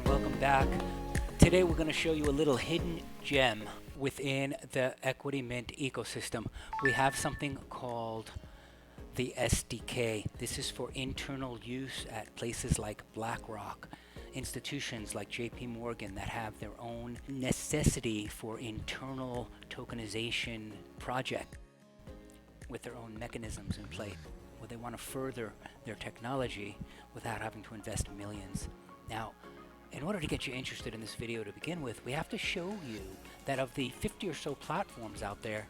everyone, welcome back. Today we're going to show you a little hidden gem within the EqutyMint ecosystem. We have something called the SDK. This is for internal use at places like BlackRock, institutions like JP Morgan that have their own necessity for internal tokenization project with their own mechanisms in place, where they want to further their technology without having to invest millions. Now, in order to get you interested in this video to begin with, we have to show you that of the 50 or so platforms out there,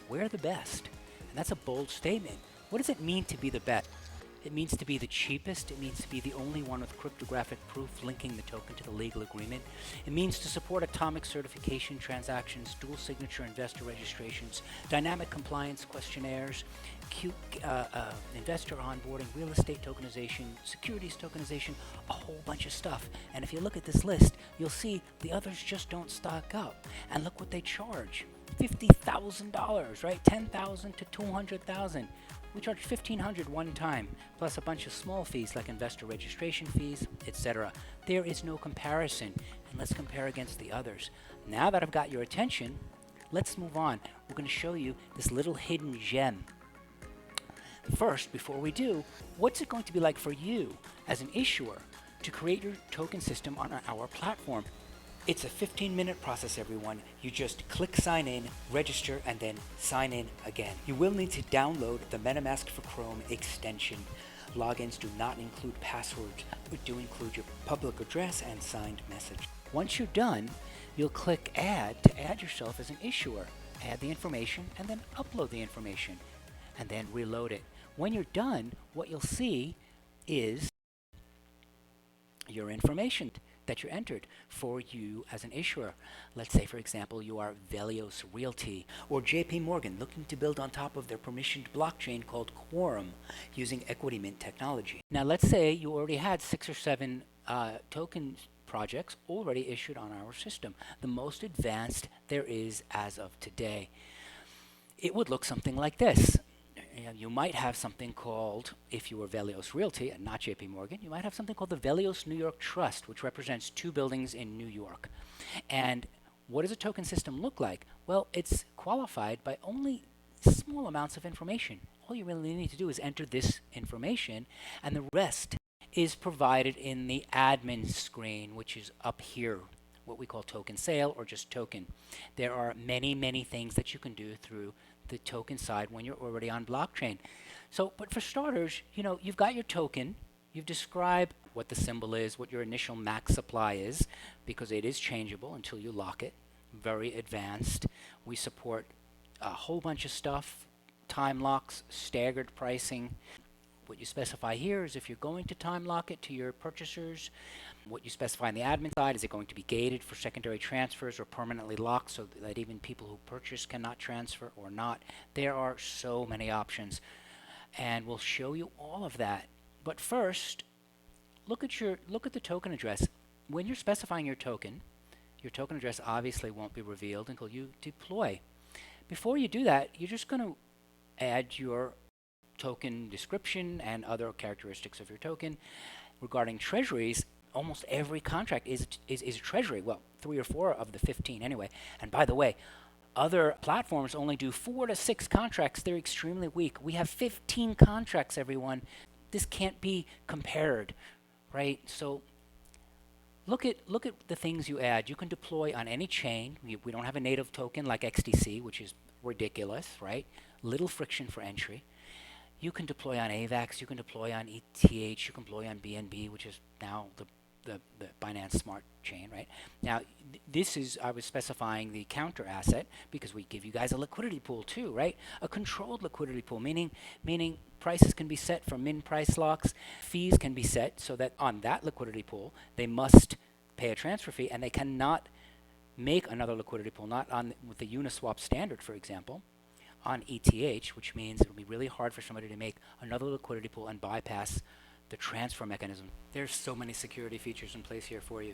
we're the best. And that's a bold statement. What does it mean to be the best? It means to be the cheapest. It means to be the only one with cryptographic proof linking the token to the legal agreement. It means to support atomic certification transactions, dual signature investor registrations, dynamic compliance questionnaires, investor onboarding, real estate tokenization, securities tokenization, a whole bunch of stuff. And if you look at this list, you'll see the others just don't stack up. And look what they charge. $50,000, right? $10,000 to $200,000. We charge $1,500 one time, plus a bunch of small fees like investor registration fees, etc. There is no comparison, and let's compare against the others. Now that I've got your attention, let's move on. We're going to show you this little hidden gem. First, before we do, what's it going to be like for you as an issuer to create your token system on our platform? It's a 15-minute process, everyone. You just click sign in, register, and then sign in again. You will need to download the MetaMask for Chrome extension. Logins do not include passwords, but do include your public address and signed message. Once you're done, you'll click Add to add yourself as an issuer. Add the information and then upload the information, and then reload it. When you're done, what you'll see is your information that you entered for you as an issuer. Let's say, for example, you are Velios Realty or JP Morgan looking to build on top of their permissioned blockchain called Quorum using EqutyMint technology. Now, let's say you already had 6 or 7 token projects already issued on our system, the most advanced there is as of today. It would look something like this. You might have something called, if you were Velios Realty and not JP Morgan, you might have something called the Velios New York Trust, which represents 2 buildings in New York. And what does a token system look like? Well, it's qualified by only small amounts of information. All you really need to do is enter this information, and the rest is provided in the admin screen, which is up here, what we call token sale or just token. There are many, many things that you can do through the token side when you're already on blockchain. So, but for starters, you've got your token, you've described what the symbol is, what your initial max supply is, because it is changeable until you lock it. Very advanced. We support a whole bunch of stuff, time locks, staggered pricing. What you specify here is if you're going to time lock it to your purchasers. What you specify on the admin side, is it going to be gated for secondary transfers or permanently locked so that even people who purchase cannot transfer or not? There are so many options, and we'll show you all of that. But first, look at the token address. When you're specifying your token address obviously won't be revealed until you deploy. Before you do that, you're just going to add your token description and other characteristics of your token. Regarding treasuries, almost every contract is a treasury. Well, 3 or 4 of the 15 anyway. And by the way, other platforms only do 4 to 6 contracts. They're extremely weak. We have 15 contracts, everyone. This can't be compared, right? So look at the things you add. You can deploy on any chain. We don't have a native token like XDC, which is ridiculous, right? Little friction for entry. You can deploy on AVAX, you can deploy on ETH, you can deploy on BNB, which is now the Binance Smart Chain, right? Now, I was specifying the counter asset because we give you guys a liquidity pool too, right? A controlled liquidity pool, meaning prices can be set for min price locks, fees can be set so that on that liquidity pool, they must pay a transfer fee and they cannot make another liquidity pool, not on with the Uniswap standard, for example, on ETH, which means it'll be really hard for somebody to make another liquidity pool and bypass the transfer mechanism. There's so many security features in place here for you.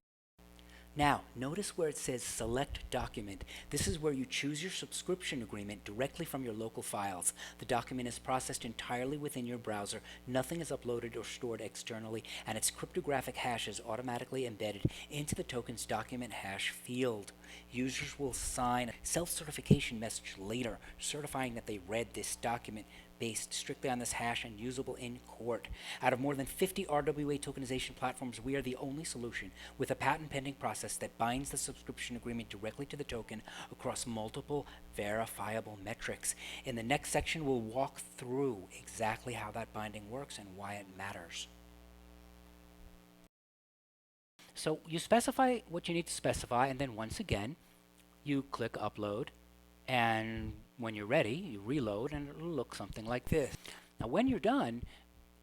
Now, notice where it says Select Document. This is where you choose your subscription agreement directly from your local files. The document is processed entirely within your browser. Nothing is uploaded or stored externally, and its cryptographic hash is automatically embedded into the token's document hash field. Users will sign a self-certification message later, certifying that they read this document based strictly on this hash and usable in court. Out of more than 50 RWA tokenization platforms, we are the only solution with a patent pending process that binds the subscription agreement directly to the token across multiple verifiable metrics. In the next section, we'll walk through exactly how that binding works and why it matters. So you specify what you need to specify, and then once again, you click Upload, and when you're ready, you reload, and it'll look something like this. Now, when you're done,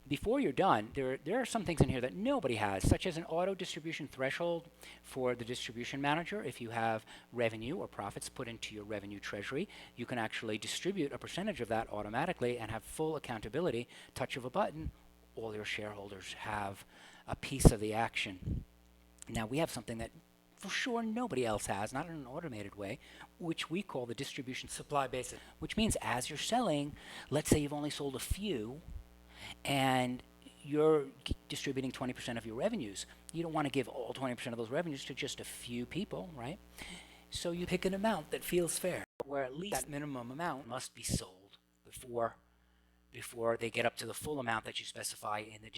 before you're done, there are some things in here that nobody has, such as an auto distribution threshold for the distribution manager. If you have revenue or profits put into your revenue treasury, you can actually distribute a percentage of that automatically and have full accountability. Touch of a button, all your shareholders have a piece of the action. Now, we have something that for sure nobody else has, not in an automated way, which we call the distribution supply basis, which means as you're selling, let's say you've only sold a few, and you're distributing 20% of your revenues. You don't want to give all 20% of those revenues to just a few people, right? So you pick an amount that feels fair, where at least that minimum amount must be sold before they get up to the full amount that you specify in the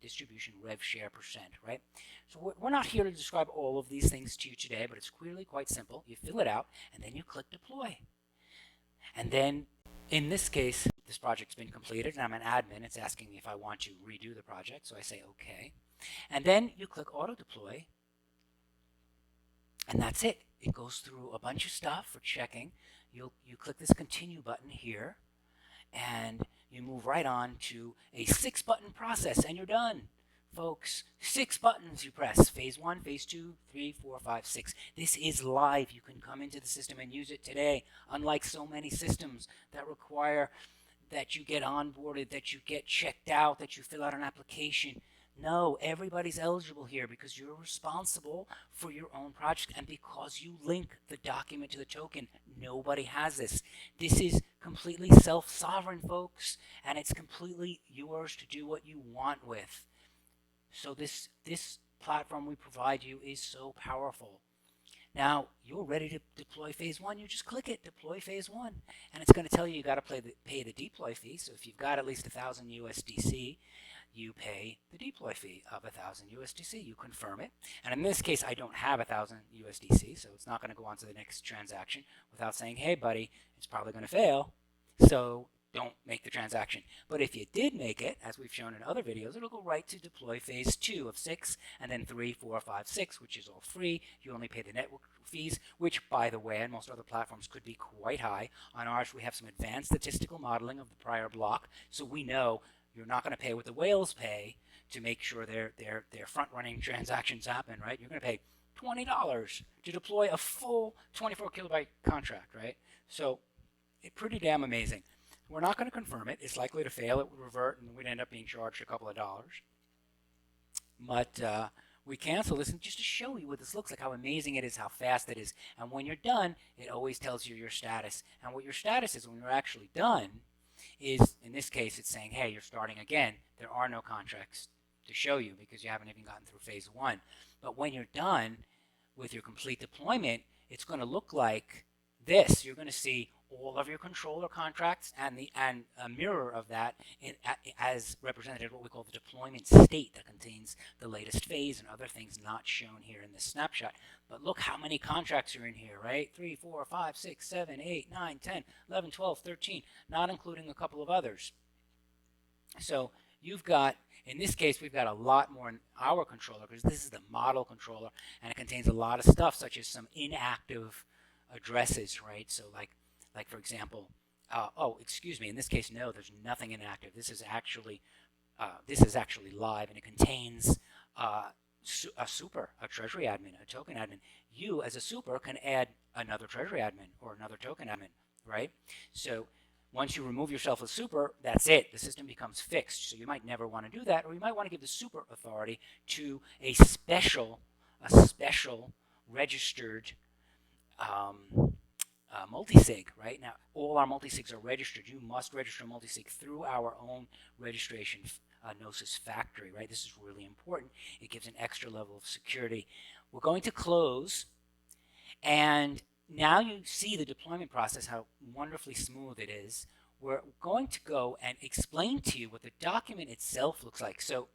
distribution rev share percent, right? So we're not here to describe all of these things to you today, but it's clearly quite simple. You fill it out, and then you click Deploy. And then, in this case, this project's been completed, and I'm an admin. It's asking me if I want to redo the project, so I say OK. And then you click Auto Deploy, and that's it. It goes through a bunch of stuff for checking. You click this Continue button here, and you move right on to a 6-button process, and you're done. Folks, 6 buttons you press. Phase 1, Phase 2, 3, 4, 5, 6. This is live. You can come into the system and use it today, unlike so many systems that require that you get onboarded, that you get checked out, that you fill out an application. No, everybody's eligible here because you're responsible for your own project and because you link the document to the token. Nobody has this. This is completely self-sovereign, folks, and it's completely yours to do what you want with. So this platform we provide you is so powerful. Now, you're ready to deploy Phase 1. You just click it, Deploy Phase 1, and it's going to tell you got to pay the deploy fee. So if you've got at least 1,000 USDC, you pay the deploy fee of 1,000 USDC. You confirm it. And in this case, I don't have 1,000 USDC, so it's not going to go on to the next transaction without saying, hey, buddy, it's probably going to fail, so don't make the transaction. But if you did make it, as we've shown in other videos, it'll go right to deploy Phase 2 of 6, and then 3, 4, 5, 6, which is all free. You only pay the network fees, which, by the way, on most other platforms could be quite high. On ours, we have some advanced statistical modeling of the prior block, so we know you're not going to pay what the whales pay to make sure their front-running transactions happen, right? You're going to pay $20 to deploy a full 24 kilobyte contract, right? So it's pretty damn amazing. We're not going to confirm it. It's likely to fail. It would revert, and we'd end up being charged a couple of dollars. But we cancel this just to show you what this looks like, how amazing it is, how fast it is. And when you're done, it always tells you your status. And what your status is when you're actually done is, in this case, it's saying, hey, you're starting again. There are no contracts to show you because you haven't even gotten through Phase 1. But when you're done with your complete deployment, it's going to look like this. You're going to see all of your controller contracts and a mirror of that as represented what we call the deployment state that contains the latest phase and other things not shown here in this snapshot. But look how many contracts are in here, right? 3, 4, 5, 6, 7, 8, 9, 10, 11, 12, 13, not including a couple of others. So you've got, in this case, we've got a lot more in our controller because this is the model controller, and it contains a lot of stuff such as some inactive addresses, right? So like for example, oh, excuse me, in this case, no, there's nothing inactive. This is actually live, and it contains a treasury admin, a token admin. You, as a super, can add another treasury admin or another token admin, right? So once you remove yourself as super, that's it. The system becomes fixed. So you might never want to do that, or you might want to give the super authority to a special a special registered multisig, right? Now, all our multisigs are registered. You must register a multisig through our own registration Gnosis factory, right? This is really important. It gives an extra level of security. We're going to close, and now you see the deployment process, how wonderfully smooth it is. We're going to go and explain to you what the document itself looks like. So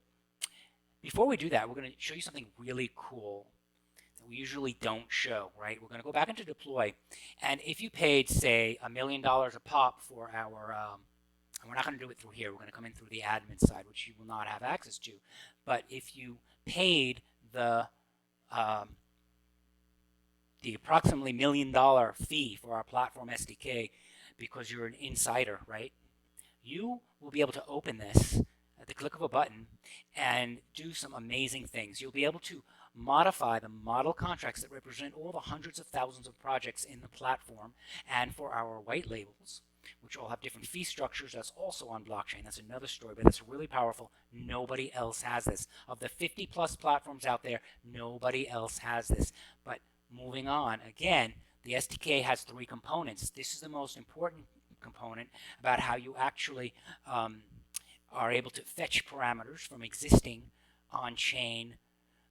before we do that, we're going to show you something really cool that we usually don't show, right? We're going to go back into deploy, and if you paid, say, $1 million a pop for our, and we're not going to do it through here, we're going to come in through the admin side, which you will not have access to, but if you paid the approximately $1 million fee for our platform SDK because you're an insider, right? You will be able to open this at the click of a button and do some amazing things. You'll be able to modify the model contracts that represent all the hundreds of thousands of projects in the platform, and for our white labels, which all have different fee structures. That's also on blockchain. That's another story, but that's really powerful. Nobody else has this. Of the 50 plus platforms out there, nobody else has this. But moving on, again, the SDK has 3 components. This is the most important component about how you actually are able to fetch parameters from existing on-chain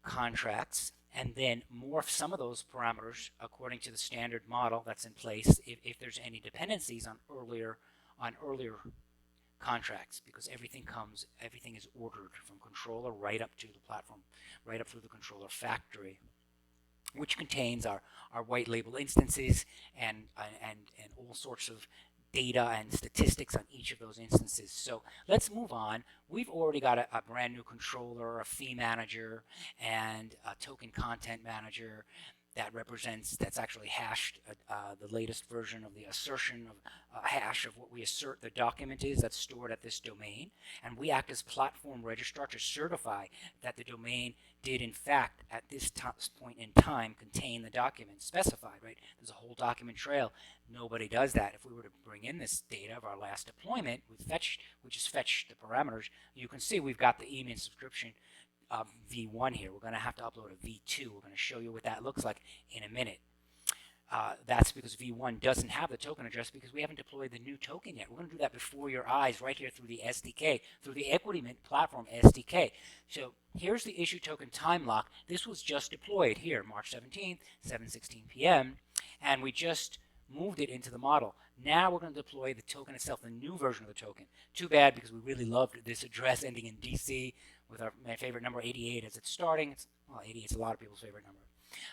contracts and then morph some of those parameters according to the standard model that's in place if there's any dependencies on earlier contracts, because everything is ordered from controller right up to the platform, right up through the controller factory, which contains our white label instances and all sorts of data and statistics on each of those instances. So let's move on. We've already got a brand new controller, a fee manager, and a token content manager that's actually hashed the latest version of the assertion of a hash of what we assert the document is that's stored at this domain. And we act as platform registrar to certify that the domain did in fact at this point in time contain the document specified, right? There's a whole document trail. Nobody does that. If we were to bring in this data of our last deployment, we just fetch the parameters. You can see we've got the EqutyMint subscription V1 here. We're going to have to upload a V2. We're going to show you what that looks like in a minute. That's because V1 doesn't have the token address because we haven't deployed the new token yet. We're going to do that before your eyes right here through the SDK, through the EqutyMint platform SDK. So here's the issue token time lock. This was just deployed here, March 17th, 7:16 p.m., and we just moved it into the model. Now we're going to deploy the token itself, the new version of the token. Too bad, because we really loved this address ending in DC with my favorite number 88 as it's starting. Well, 88 is a lot of people's favorite number.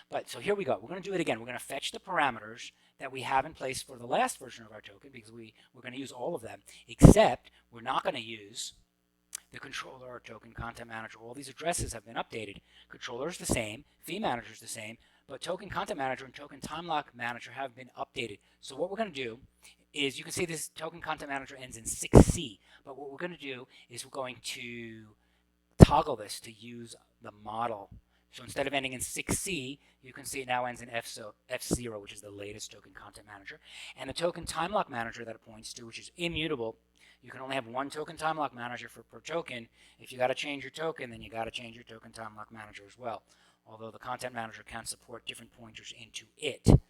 But so here we go. We're going to do it again. We're going to fetch the parameters that we have in place for the last version of our token, because we're going to use all of them, except we're not going to use the controller or token content manager. All these addresses have been updated. Controller is the same, fee manager is the same, but token content manager and token time lock manager have been updated. So what we're going to do is, you can see this token content manager ends in 6C, but what we're going to do is we're going to toggle this to use the model. So instead of ending in 6C, you can see it now ends in F0, which is the latest token content manager. And the token time lock manager that it points to, which is immutable. You can only have one token time lock manager per token. If you got to change your token, then you got to change your token time lock manager as well. Although the content manager can support different pointers into it.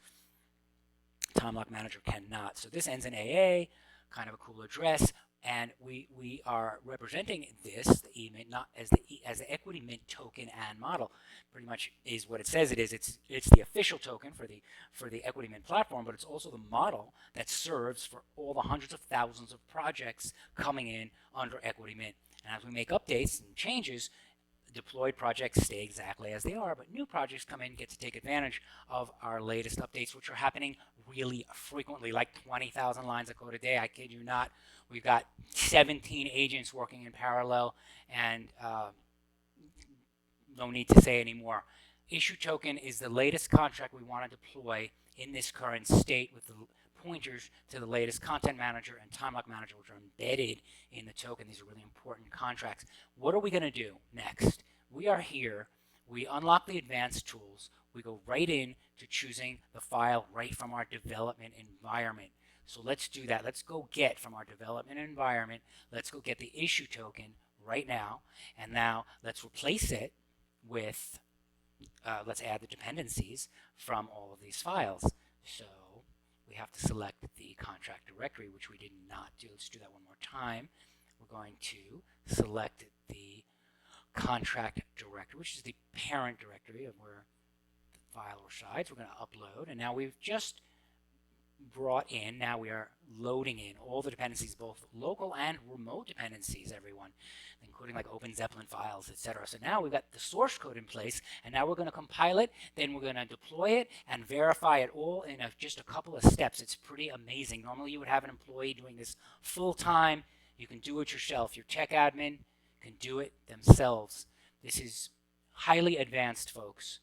Time lock manager cannot. So this ends in AA, kind of a cool address. And we are representing this, the EqutyMint, not as the EqutyMint token and model. Pretty much is what it says it is. It's the official token for the EqutyMint platform, but it's also the model that serves for all the hundreds of thousands of projects coming in under EqutyMint. And as we make updates and changes, deployed projects stay exactly as they are, but new projects come in, get to take advantage of our latest updates, which are happening really frequently, like 20,000 lines of code a day. I kid you not. We've got 17 agents working in parallel, and no need to say anymore. Issue token is the latest contract we want to deploy in this current state, with the pointers to the latest content manager and time lock manager, which are embedded in the token. These are really important contracts. What are we going to do next? We are here. We unlock the advanced tools. We go right in to choosing the file right from our development environment. So let's do that. Let's go get from our development environment, let's go get the issue token right now. And now let's replace it with let's add the dependencies from all of these files. So we have to select the contract directory, which we did not do. Let's do that one more time. We're going to select the contract directory, which is the parent directory of where the file resides. We're going to upload, and now we've just brought in, now we are loading in all the dependencies, both local and remote dependencies, everyone, including like Open Zeppelin files, etc. So now we've got the source code in place, and now we're going to compile it, then we're going to deploy it and verify it all in just a couple of steps. It's pretty amazing. Normally you would have an employee doing this full time. You can do it yourself. Your tech admin can do it themselves. This is highly advanced, folks.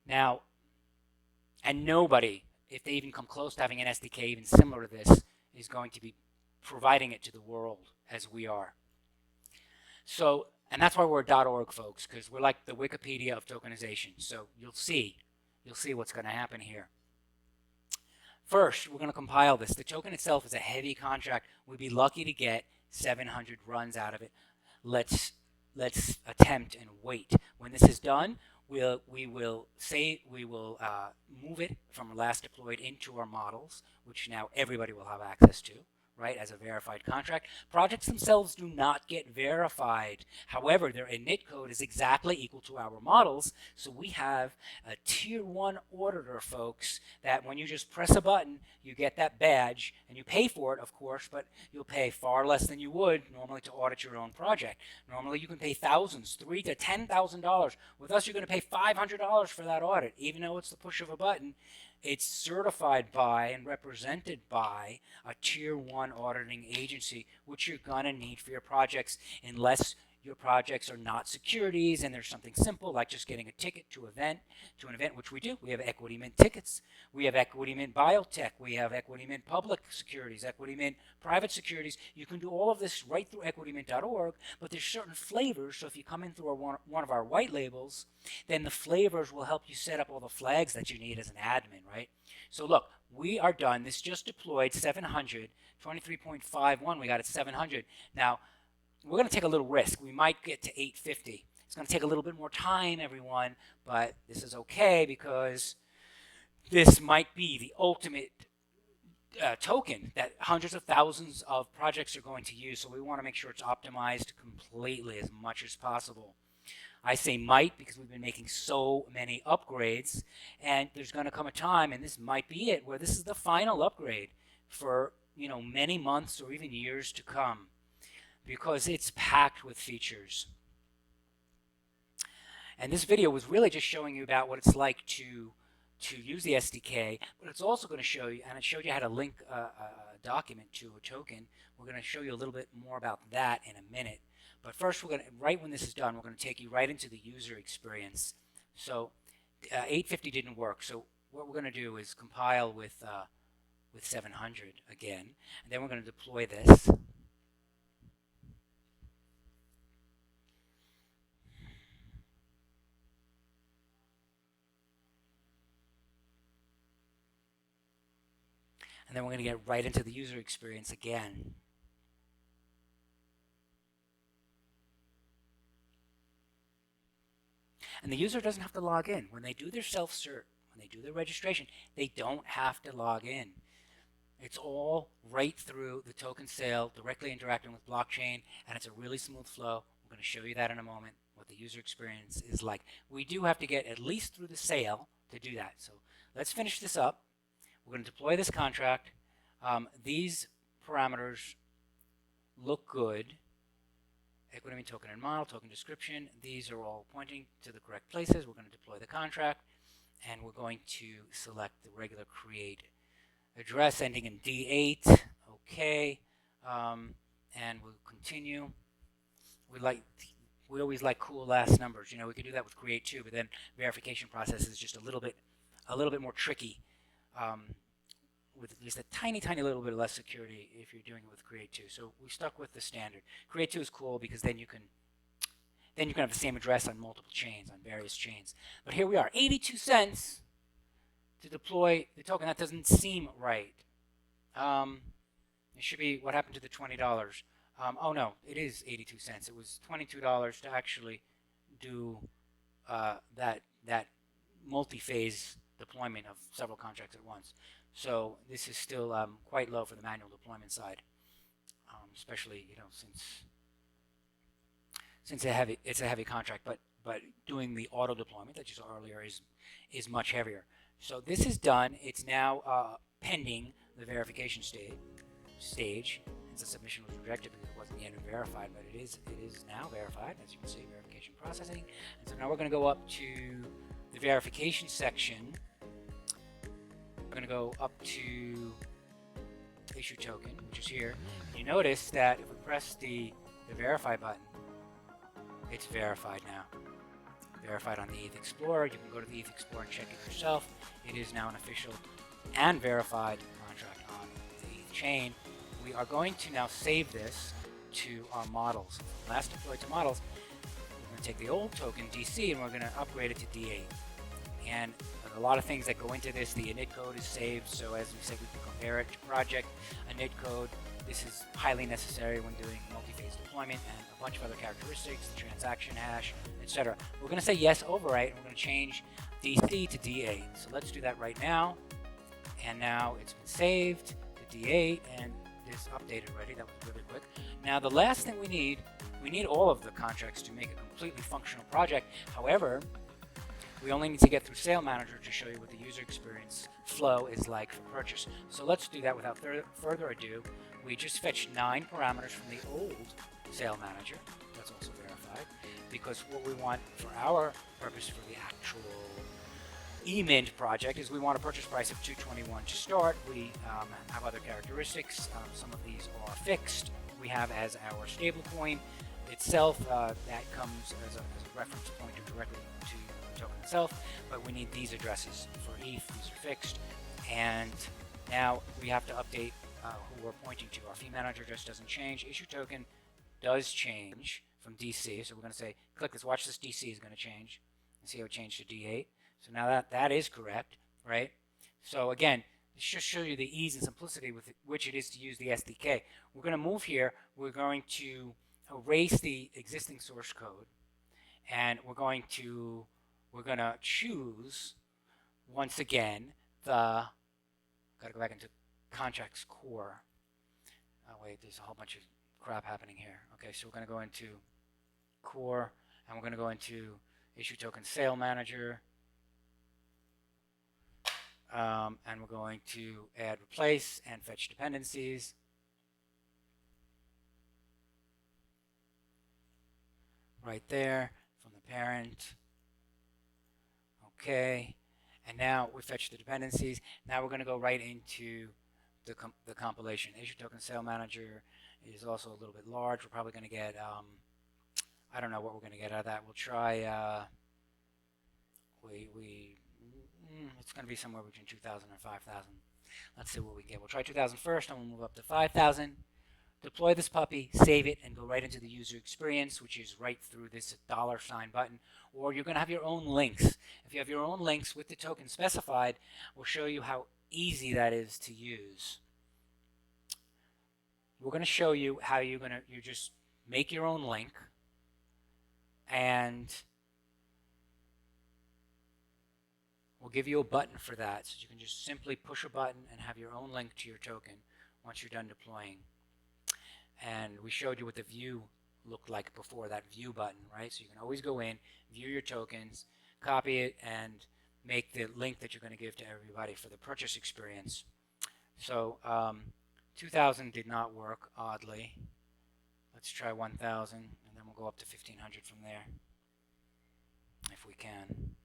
Now, and nobody, if they even come close to having an SDK even similar to this, is going to be providing it to the world as we are. So, and that's why we're .org, folks, because we're like the Wikipedia of tokenization. So you'll see what's going to happen here. First, we're going to compile this. The token itself is a heavy contract. We'd be lucky to get 700 runs out of it. Let's attempt and wait. When this is done, we will move it from last deployed into our models, which now everybody will have access to, right, as a verified contract. Projects themselves do not get verified. However, their init code is exactly equal to our models, so we have a tier 1 auditor, folks, that when you just press a button, you get that badge, and you pay for it, of course, but you'll pay far less than you would normally to audit your own project. Normally, you can pay thousands, $3,000 to $10,000. With us, you're going to pay $500 for that audit, even though it's the push of a button. It's certified by and represented by a tier 1 auditing agency, which you're going to need for your projects unless your projects are not securities and there's something simple like just getting a ticket to an event, which we do. We have EqutyMint tickets. We have EqutyMint Biotech. We have EqutyMint Public Securities, EqutyMint Private Securities. You can do all of this right through EqutyMint.org, but there's certain flavors. So if you come in through one of our white labels, then the flavors will help you set up all the flags that you need as an admin, right? So look, we are done. This just deployed 700, 23.51. We got it 700. Now, we're going to take a little risk. We might get to 850. It's going to take a little bit more time, everyone, but this is okay because this might be the ultimate token that hundreds of thousands of projects are going to use, so we want to make sure it's optimized completely as much as possible. I say might because we've been making so many upgrades, and there's going to come a time, and this might be it, where this is the final upgrade for many months or even years to come, because it's packed with features. And this video was really just showing you about what it's like to use the SDK, but it's also going to show you, and it showed you how to link a document to a token. We're going to show you a little bit more about that in a minute. But first, we're going to, right when this is done, we're going to take you right into the user experience. So 850 didn't work. So what we're going to do is compile with 700 again, and then we're going to deploy this. And then we're going to get right into the user experience again. And the user doesn't have to log in. When they do their self-cert, when they do their registration, they don't have to log in. It's all right through the token sale, directly interacting with blockchain, and it's a really smooth flow. We're going to show you that in a moment, what the user experience is like. We do have to get at least through the sale to do that. So let's finish this up. We're going to deploy this contract. These parameters look good. EqutyMint token and model, token description. These are all pointing to the correct places. We're going to deploy the contract, and we're going to select the regular create address ending in D8. Okay, and we'll continue. We always like cool last numbers. We could do that with create too, but then verification process is just a little bit more tricky. With at least a tiny little bit less security if you're doing it with Create 2. So we stuck with the standard. Create 2 is cool because then you can have the same address on multiple chains, on various chains. But here we are, 82 cents to deploy the token. That doesn't seem right. It should be what happened to the $20. Oh no, it is 82 cents. It was $22 to actually do that that multi-phase deployment of several contracts at once. So this is still quite low for the manual deployment side, especially since it's a heavy contract. But doing the auto deployment that you saw earlier is much heavier. So this is done. It's now pending the verification stage. And the submission was rejected because it wasn't yet verified, but it is now verified, as you can see, verification processing. And so now we're going to go up to the verification section. We're going to go up to issue token, which is here. And you notice that if we press the verify button, it's verified now. Verified on the ETH Explorer. You can go to the ETH Explorer and check it yourself. It is now an official and verified contract on the ETH chain. We are going to now save this to our models. Last deployed to models, we're going to take the old token DC and we're going to upgrade it to D8. And a lot of things that go into this. The init code is saved, so as we said, we can compare it to project init code. This is highly necessary when doing multi-phase deployment, and a bunch of other characteristics, the transaction hash, etc. We're going to say yes overwrite, and we're going to change DC to D8. So let's do that right now. And now it's been saved to D8, and this updated already. That was really quick. Now the last thing we need all of the contracts to make a completely functional project. However, we only need to get through Sale Manager to show you what the user experience flow is like for purchase. So let's do that without further ado. We just fetched 9 parameters from the old Sale Manager. That's also verified, because what we want for our purpose for the actual EqutyMint project is we want a purchase price of $221 to start. We have other characteristics. Some of these are fixed. We have as our stablecoin itself, that comes as a reference pointer directly to the token itself, but we need these addresses for ETH. These are fixed, and now we have to update who we're pointing to. Our fee manager address doesn't change. Issue token does change from DC, so we're going to say click this, watch this. DC is going to change, and see how it changed to D8. So now that is correct, right? So again, this just show you the ease and simplicity with which it is to use the SDK. We're going to move here. We're going to erase the existing source code, and we're going to choose once again got to go back into contracts core. Oh wait, there's a whole bunch of crap happening here. Okay, so we're going to go into core, and we're going to go into issue token sale manager, and we're going to add replace and fetch dependencies. Right there from the parent. Okay, and now we fetch the dependencies. Now we're going to go right into the compilation. Issue token sale manager is also a little bit large. We're probably going to get I don't know what we're going to get out of that. We'll try it's going to be somewhere between 2,000 and 5,000. Let's see what we get. We'll try 2,000 first, and we'll move up to 5,000. Deploy this puppy, save it, and go right into the user experience, which is right through this $sign button. Or you're going to have your own links. If you have your own links with the token specified, we'll show you how easy that is to use. We're going to show you how you just make your own link, and we'll give you a button for that, so you can just simply push a button and have your own link to your token once you're done deploying. And we showed you what the view looked like before, that view button, right? So you can always go in, view your tokens, copy it, and make the link that you're going to give to everybody for the purchase experience. So 2,000 did not work, oddly. Let's try 1,000, and then we'll go up to 1,500 from there, if we can.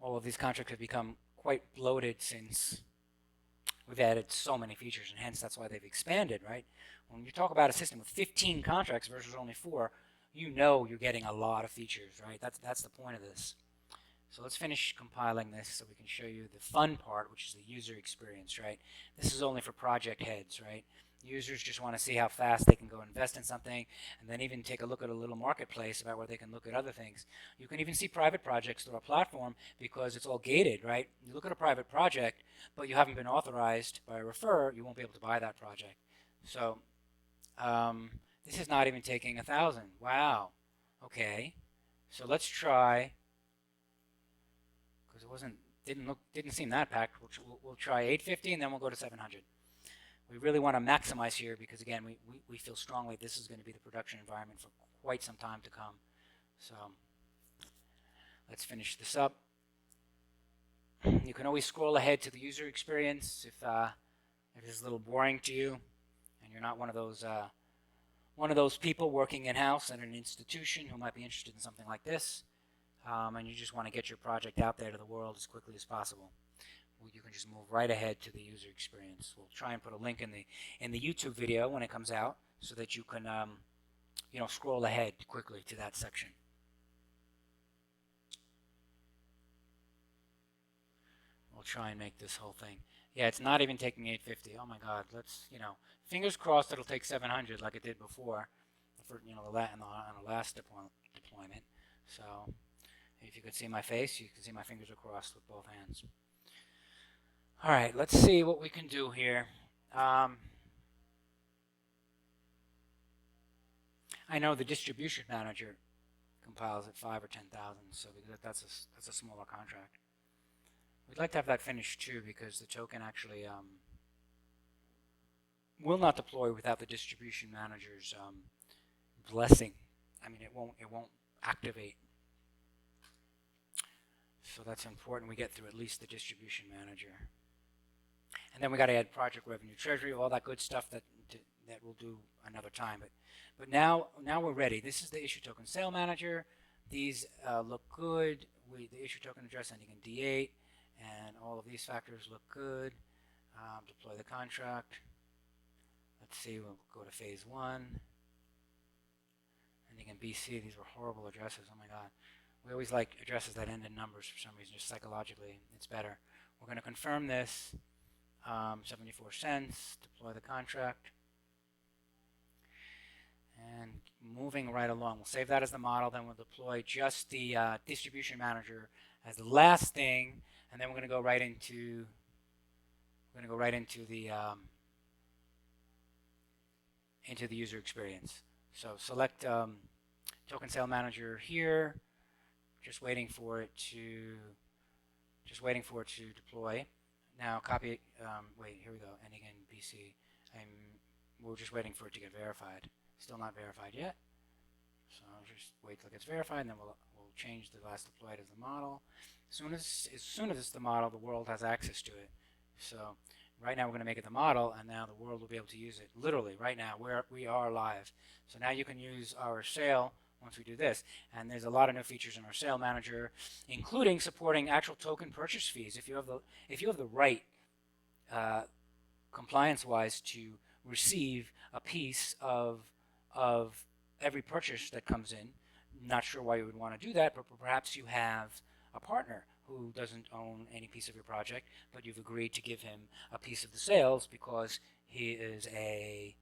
All of these contracts have become quite bloated since we've added so many features, and hence that's why they've expanded, right? When you talk about a system with 15 contracts versus only 4, you know you're getting a lot of features, right? That's the point of this. So let's finish compiling this so we can show you the fun part, which is the user experience, right? This is only for project heads, right? Users just want to see how fast they can go invest in something, and then even take a look at a little marketplace about where they can look at other things. You can even see private projects through our platform because it's all gated, right? You look at a private project, but you haven't been authorized by a referrer, you won't be able to buy that project. So this is not even taking 1,000. Wow. Okay. So let's try, because didn't seem that packed. We'll try 850 and then we'll go to 700. We really want to maximize here because again, we feel strongly this is going to be the production environment for quite some time to come. So let's finish this up. You can always scroll ahead to the user experience if it's a little boring to you and you're not one of those people working in-house at an institution who might be interested in something like this, and you just want to get your project out there to the world as quickly as possible. You can just move right ahead to the user experience. We'll try and put a link in the YouTube video when it comes out so that you can scroll ahead quickly to that section. We'll try and make this whole thing. Yeah, it's not even taking 850. Oh my God, let's fingers crossed it'll take 700 like it did before, for on the last deployment. So if you could see my face, you can see my fingers are crossed with both hands. All right, let's see what we can do here. I know the distribution manager compiles at 5 or 10,000, so that's a smaller contract. We'd like to have that finished too because the token actually will not deploy without the distribution manager's blessing. I mean, it won't activate. So that's important. We get through at least the distribution manager. And then we got to add project revenue treasury, all that good stuff that we'll do another time. But now we're ready. This is the issue token sale manager. These look good. The issue token address ending in D8, and all of these factors look good. Deploy the contract. Let's see. We'll go to phase 1. Ending in BC. These were horrible addresses. Oh my God. We always like addresses that end in numbers for some reason. Just psychologically, it's better. We're going to confirm this. 74 cents, deploy the contract, and moving right along. We'll save that as the model, then we'll deploy just the distribution manager as the last thing, and then we're going to go right into the user experience. So select token sale manager here, just waiting for it to deploy. Now copy, wait, here we go, ending in BC. We're just waiting for it to get verified. Still not verified yet. So just wait till it gets verified, and then we'll change the last deployed as the model. As soon as it's the model, the world has access to it. So right now we're going to make it the model, and now the world will be able to use it. Literally, right now, we are live. So now you can use our sale once we do this. And there's a lot of new features in our sale manager, including supporting actual token purchase fees. If you have the right compliance-wise to receive a piece of every purchase that comes in. Not sure why you would want to do that, but perhaps you have a partner who doesn't own any piece of your project, but you've agreed to give him a piece of the sales because he is a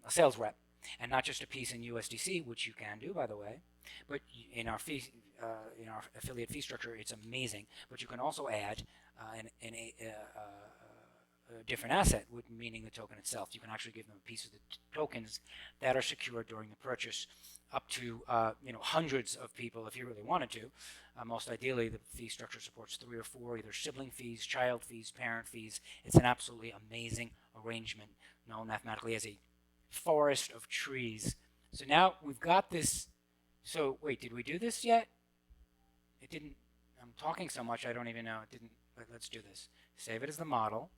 sales rep. And not just a piece in USDC, which you can do, by the way, but in our affiliate fee structure, it's amazing. But you can also add a different asset, meaning the token itself. You can actually give them a piece of the tokens that are secured during the purchase, up to hundreds of people if you really wanted to. Most ideally, the fee structure supports 3 or 4, either sibling fees, child fees, parent fees. It's an absolutely amazing arrangement, known mathematically as a forest of trees. So now we've got this. So wait, did we do this yet? It didn't. I'm talking so much I don't even know. It didn't. But let's do this. Save it as the model.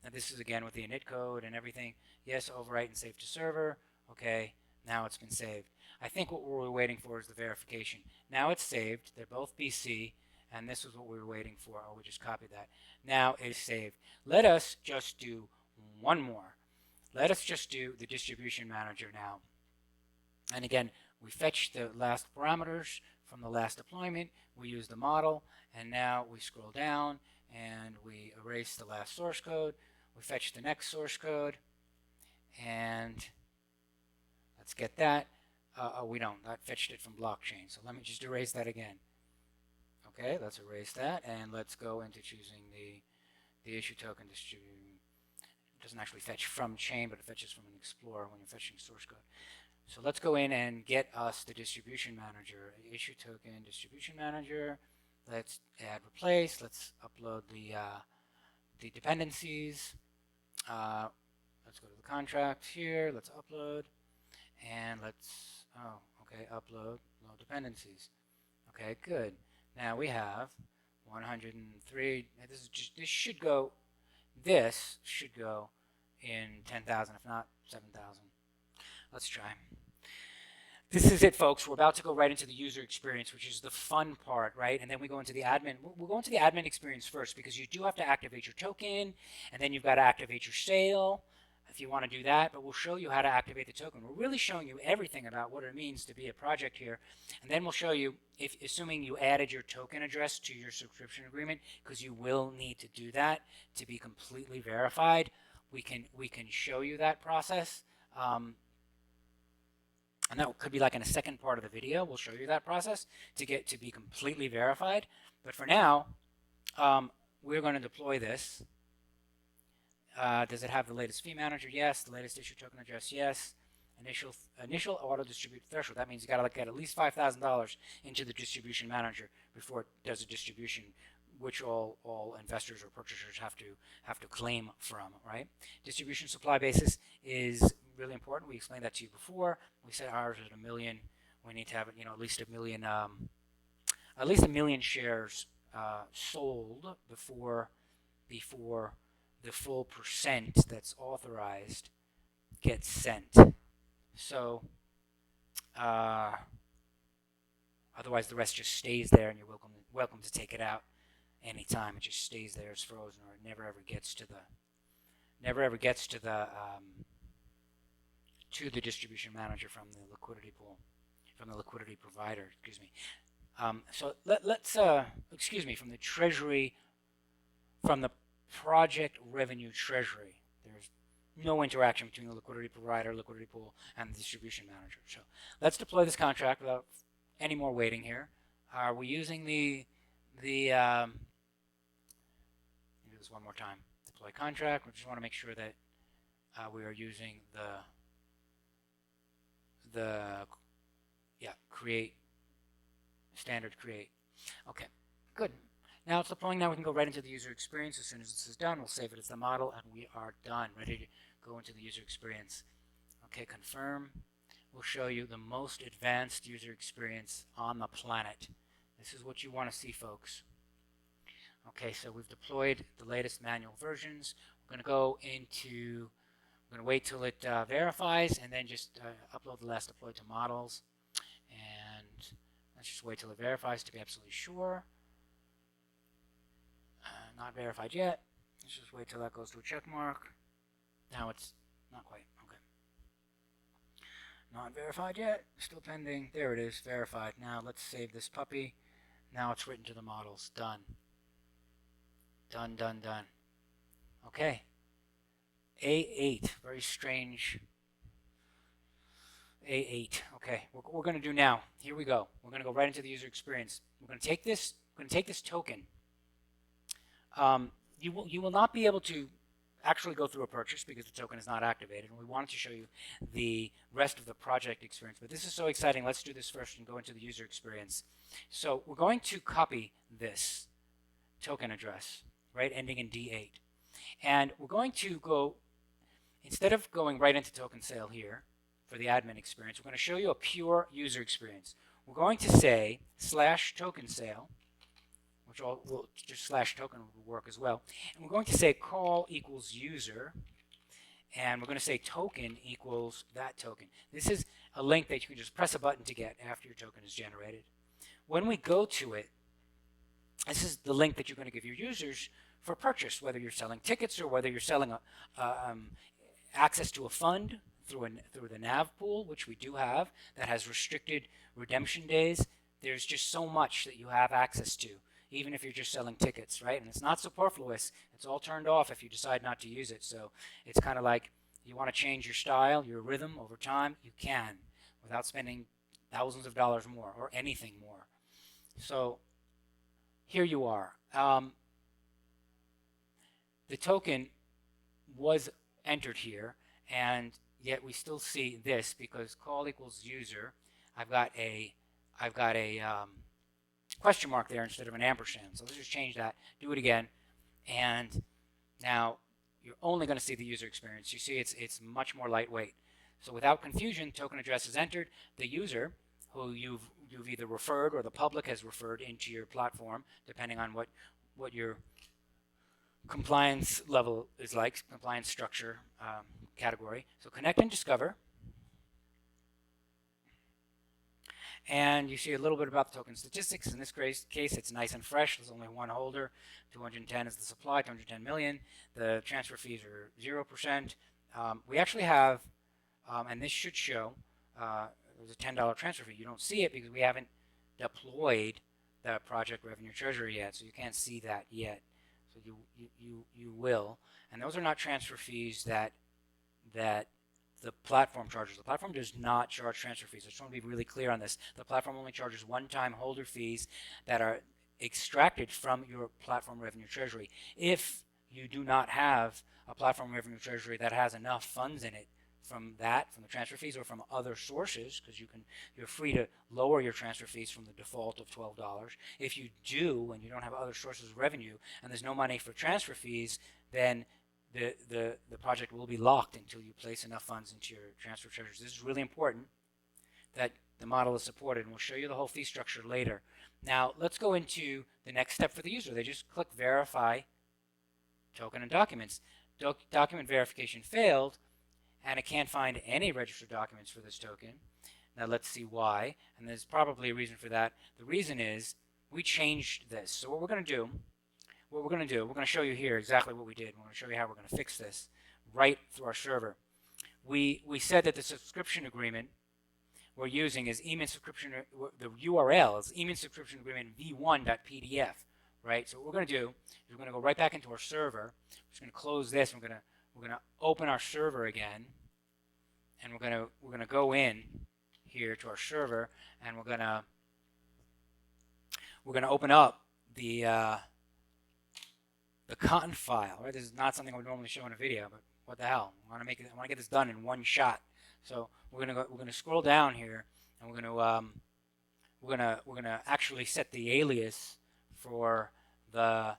Now this is again with the init code and everything. Yes, overwrite and save to server. Okay, now it's been saved. I think what we're waiting for is the verification. Now it's saved. They're both BC, and this is what we were waiting for. Oh, we just copied that. Now it's saved. Let us just do one more. Let us just do the distribution manager now. And again, we fetch the last parameters from the last deployment. We use the model, and now we scroll down and we erase the last source code. We fetch the next source code, and let's get that. Oh, we don't. That fetched it from blockchain. So let me just erase that again. Okay, let's erase that, and let's go into choosing the issue token distribution. It doesn't actually fetch from chain, but it fetches from an explorer when you're fetching source code. So let's go in and get us the distribution manager. Issue token distribution manager. Let's add replace. Let's upload the dependencies. Let's go to the contract here. Let's upload. And let's, oh, okay, upload, load dependencies. Okay, good. Now we have 103. This should go in 10,000, if not 7,000. Let's try. This is it, folks. We're about to go right into the user experience, which is the fun part, right? And then we go into the admin. We'll go into the admin experience first because you do have to activate your token, and then you've got to activate your sale if you want to do that. But we'll show you how to activate the token. We're really showing you everything about what it means to be a project here. And then we'll show you, if assuming you added your token address to your subscription agreement, because you will need to do that to be completely verified. We can show you that process. And that could be like in a second part of the video. We'll show you that process to get to be completely verified. But for now, we're going to deploy this. Does it have the latest fee manager? Yes. The latest issue token address? Yes. Initial auto distribute threshold. That means you got to get at least $5,000 into the distribution manager before it does a distribution, which all investors or purchasers have to claim from, right? Distribution supply basis is really important. We explained that to you before. We said ours is 1 million. We need to have at least a million shares sold before the full percent that's authorized gets sent. So otherwise the rest just stays there, and you're welcome to take it out anytime. It just stays there, it's frozen, or it never ever gets to the distribution manager from the liquidity pool, from the liquidity provider, excuse me. So let's from the treasury, from the project revenue treasury. There's no interaction between the liquidity provider, liquidity pool, and the distribution manager. So let's deploy this contract without any more waiting here. Are we using the do this one more time. Deploy contract. We just want to make sure that we are using create, standard create. Okay, good. Now it's deploying. Now we can go right into the user experience. As soon as this is done, we'll save it as the model, and we are done, ready to go into the user experience. Okay, confirm. We'll show you the most advanced user experience on the planet. This is what you want to see, folks. Okay, so we've deployed the latest manual versions. We're going to wait till it verifies, and then just upload the last deploy to models. And let's just wait till it verifies to be absolutely sure. Not verified yet. Let's just wait till that goes to a check mark. Now it's not quite. Okay. Not verified yet. Still pending. There it is. Verified. Now let's save this puppy. Now it's written to the models. Done. Done, done, done. Okay. A8. Very strange. A8. Okay. What we're going to do now. Here we go. We're going to go right into the user experience. We're going to take this. We're going to take this token. You will not be able to actually go through a purchase because the token is not activated, and we wanted to show you the rest of the project experience. But this is so exciting. Let's do this first and go into the user experience. So we're going to copy this token address, right, ending in D8. And we're going to go, instead of going right into token sale here for the admin experience, we're going to show you a pure user experience. We're going to say /token sale, which will just /token will work as well. And we're going to say call equals user, and we're going to say token equals that token. This is a link that you can just press a button to get after your token is generated. When we go to it, this is the link that you're going to give your users for purchase, whether you're selling tickets or whether you're selling access to a fund through the NAV pool, which we do have, that has restricted redemption days. There's just so much that you have access to, even if you're just selling tickets, right? And it's not superfluous. It's all turned off if you decide not to use it. So it's kind of like you want to change your style, your rhythm over time, you can, without spending thousands of dollars more or anything more. So here you are. The token was entered here, and yet we still see this because call equals user. I've got a question mark there instead of an ampersand. So let's just change that, do it again, and now you're only going to see the user experience. You see it's much more lightweight. So without confusion, token address is entered. The user, who you've either referred or the public has referred into your platform, depending on what your compliance level is like, compliance structure category. So connect and discover. And you see a little bit about the token statistics. In this case, it's nice and fresh. There's only one holder. 210 is the supply, 210 million. The transfer fees are 0%. We actually have, and this should show, there's a $10 transfer fee. You don't see it because we haven't deployed the project revenue treasury yet, so you can't see that yet. So you will. And those are not transfer fees that the platform charges. The platform does not charge transfer fees. I just want to be really clear on this. The platform only charges one-time holder fees that are extracted from your platform revenue treasury. If you do not have a platform revenue treasury that has enough funds in it from the transfer fees or from other sources, because you're free to lower your transfer fees from the default of $12. If you do and you don't have other sources of revenue and there's no money for transfer fees, then the project will be locked until you place enough funds into your transfer treasuries. This is really important that the model is supported, and we'll show you the whole fee structure later. Now, let's go into the next step for the user. They just click verify token and documents. Document verification failed, and it can't find any registered documents for this token. Now let's see why, and there's probably a reason for that. The reason is we changed this. So what we're going to do, we're going to show you here exactly what we did. We're going to show you how we're going to fix this right through our server. We said that the subscription agreement we're using is EqutyMint subscription, the URL is EqutyMint subscription agreement v1.pdf, right? So what we're going to do is we're going to go right back into our server. We're just going to close this. And we're going to open our server again, and we're going to go in here to our server, and we're going to open up the conf file, right? This is not something I would normally show in a video, but what the hell? I want to get this done in one shot. So we're going to scroll down here, and we're going to actually set the alias for the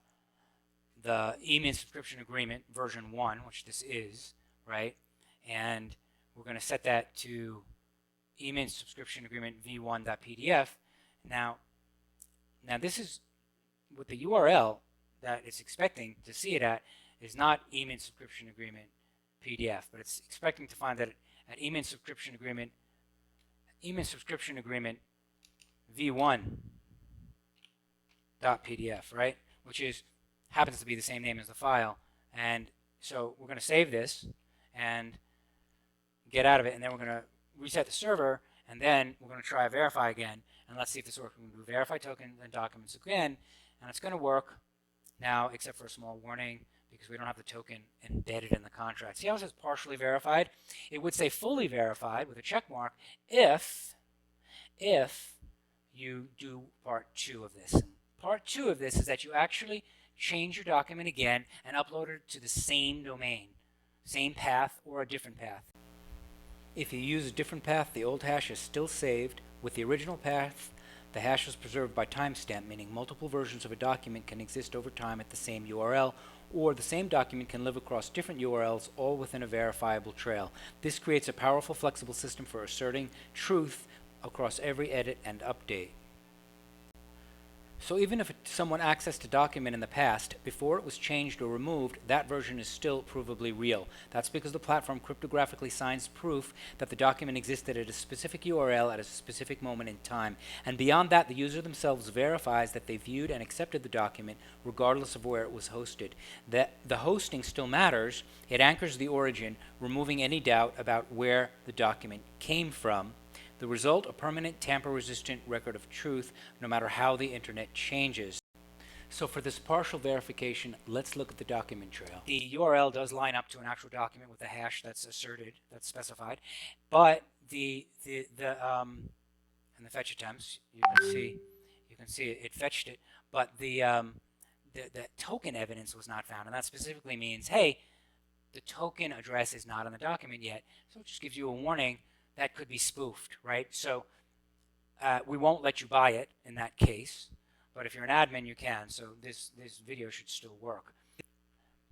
EqutyMint subscription agreement version 1, which this is, right? And we're going to set that to EqutyMint subscription agreement v1.pdf. Now this is with the URL that it's expecting to see it at is not EqutyMint subscription agreement PDF, but it's expecting to find that at EqutyMint subscription agreement v1.pdf, right? Which happens to be the same name as the file. And so we're going to save this and get out of it, and then we're going to reset the server, and then we're going to try verify again, and let's see if this works. We're going to do verify token and documents again, and it's going to work now, except for a small warning, because we don't have the token embedded in the contract. See how it says partially verified? It would say fully verified with a check mark if you do part 2 of this. And part 2 of this is that you actually change your document again and upload it to the same domain, same path or a different path. If you use a different path, the old hash is still saved. With the original path, the hash was preserved by timestamp, meaning multiple versions of a document can exist over time at the same URL, or the same document can live across different URLs, all within a verifiable trail. This creates a powerful, flexible system for asserting truth across every edit and update. So even if someone accessed a document in the past, before it was changed or removed, that version is still provably real. That's because the platform cryptographically signs proof that the document existed at a specific URL at a specific moment in time. And beyond that, the user themselves verifies that they viewed and accepted the document regardless of where it was hosted. The hosting still matters. It anchors the origin, removing any doubt about where the document came from. The result, a permanent tamper-resistant record of truth, no matter how the internet changes. So for this partial verification, let's look at the document trail. The URL does line up to an actual document with a hash that's asserted, that's specified, but and the fetch attempts, you can see it fetched it, but the token evidence was not found, and that specifically means, hey, the token address is not on the document yet. So it just gives you a warning that could be spoofed, right? So we won't let you buy it in that case, but if you're an admin, you can. So this video should still work.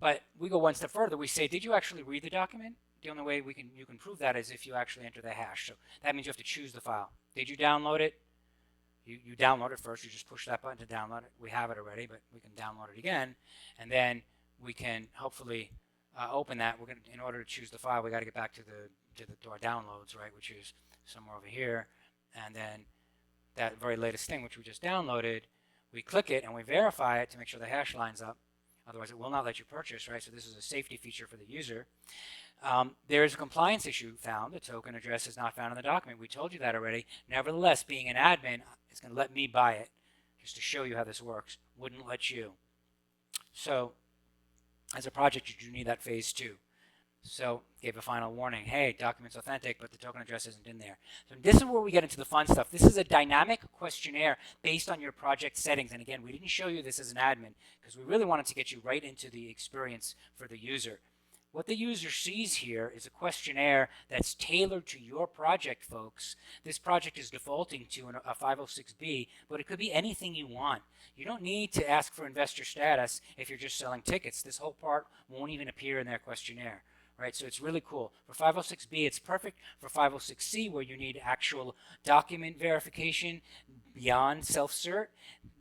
But we go one step further. We say, did you actually read the document? The only way you can prove that is if you actually enter the hash. So that means you have to choose the file. Did you download it? You download it first. You just push that button to download it. We have it already, but we can download it again, and then we can hopefully open that. We're going in order to choose the file, we got to get back to our downloads, right, which is somewhere over here, and then that very latest thing which we just downloaded, we click it and we verify it to make sure the hash lines up. Otherwise, it will not let you purchase, right? So this is a safety feature for the user. There is a compliance issue found. The token address is not found in the document. We told you that already. Nevertheless, being an admin, it's going to let me buy it just to show you how this works. Wouldn't let you. So as a project, you do need that phase 2. So gave a final warning. Hey, document's authentic, but the token address isn't in there. So this is where we get into the fun stuff. This is a dynamic questionnaire based on your project settings. And again, we didn't show you this as an admin because we really wanted to get you right into the experience for the user. What the user sees here is a questionnaire that's tailored to your project, folks. This project is defaulting to a 506B, but it could be anything you want. You don't need to ask for investor status if you're just selling tickets. This whole part won't even appear in their questionnaire. Right, so it's really cool. For 506B, it's perfect. For 506C, where you need actual document verification beyond self-cert,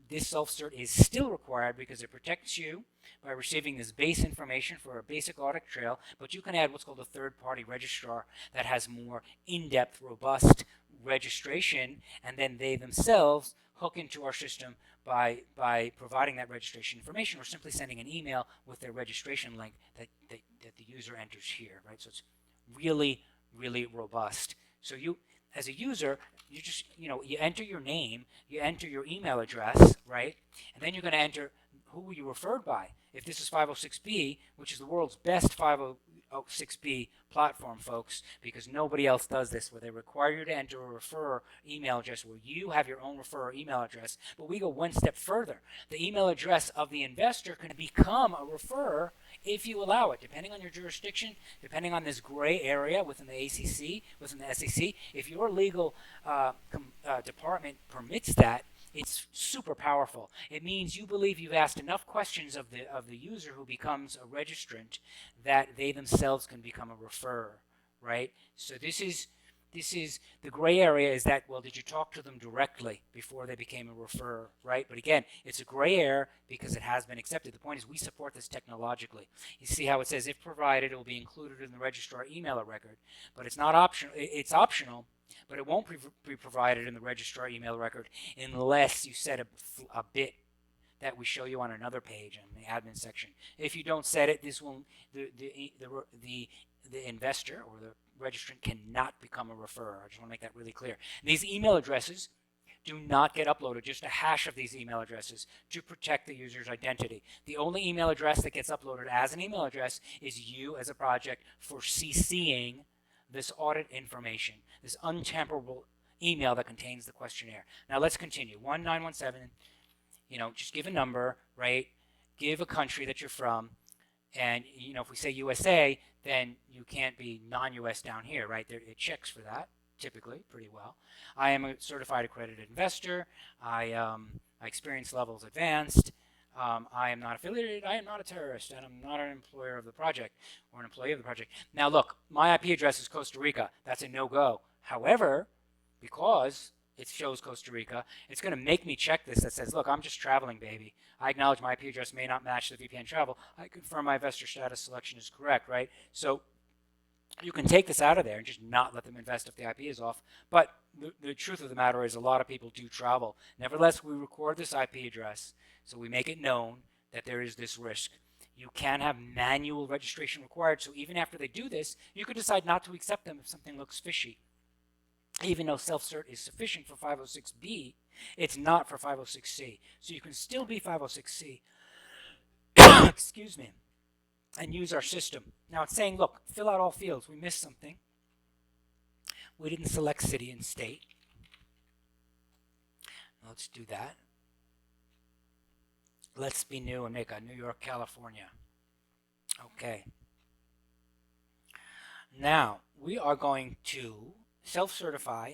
this self-cert is still required because it protects you by receiving this base information for a basic audit trail, but you can add what's called a third-party registrar that has more in-depth, robust registration, and then they themselves hook into our system by providing that registration information or simply sending an email with their registration link that the user enters here, right? So it's really, really robust. So you, as a user, you just, you enter your name, you enter your email address, right? And then you're going to enter who were you referred by. If this is 506B, which is the world's best 506B platform, folks, because nobody else does this, where they require you to enter a referrer email address where you have your own referrer email address. But we go one step further. The email address of the investor can become a referrer if you allow it, depending on your jurisdiction, depending on this gray area within the ACC, within the SEC. If your legal department permits that, it's super powerful. It means you believe you've asked enough questions of the user who becomes a registrant that they themselves can become a referrer, right? So this is the gray area is that, well, did you talk to them directly before they became a referrer, right? But again, it's a gray area because it has been accepted. The point is we support this technologically. You see how it says, if provided, it will be included in the registrar email record, but it's not optional. It's optional, but it won't be provided in the registrar email record unless you set a bit that we show you on another page in the admin section. If you don't set it, this will the investor or the registrant cannot become a referrer. I just want to make that really clear. These email addresses do not get uploaded, just a hash of these email addresses to protect the user's identity. The only email address that gets uploaded as an email address is you as a project for CCing this audit information, this untamperable email that contains the questionnaire. Now let's continue. 1917, just give a number, right? Give a country that you're from. And, if we say USA, then you can't be non-US down here, right? It checks for that, typically, pretty well. I am a certified accredited investor. My experience level is advanced. I am not affiliated. I am not a terrorist. And I'm not an employer of the project or an employee of the project. Now, look, my IP address is Costa Rica. That's a no-go. However, because it shows Costa Rica, it's going to make me check this that says, look, I'm just traveling, baby. I acknowledge my IP address may not match the VPN travel. I confirm my investor status selection is correct, right? So you can take this out of there and just not let them invest if the IP is off. But the truth of the matter is a lot of people do travel. Nevertheless, we record this IP address, so we make it known that there is this risk. You can have manual registration required, so even after they do this, you could decide not to accept them if something looks fishy. Even though self-cert is sufficient for 506B, it's not for 506C. So you can still be 506C, excuse me, and use our system. Now it's saying, look, fill out all fields. We missed something. We didn't select city and state. Let's do that. Let's be new and make a New York, California. Okay. Now, we are going to self-certify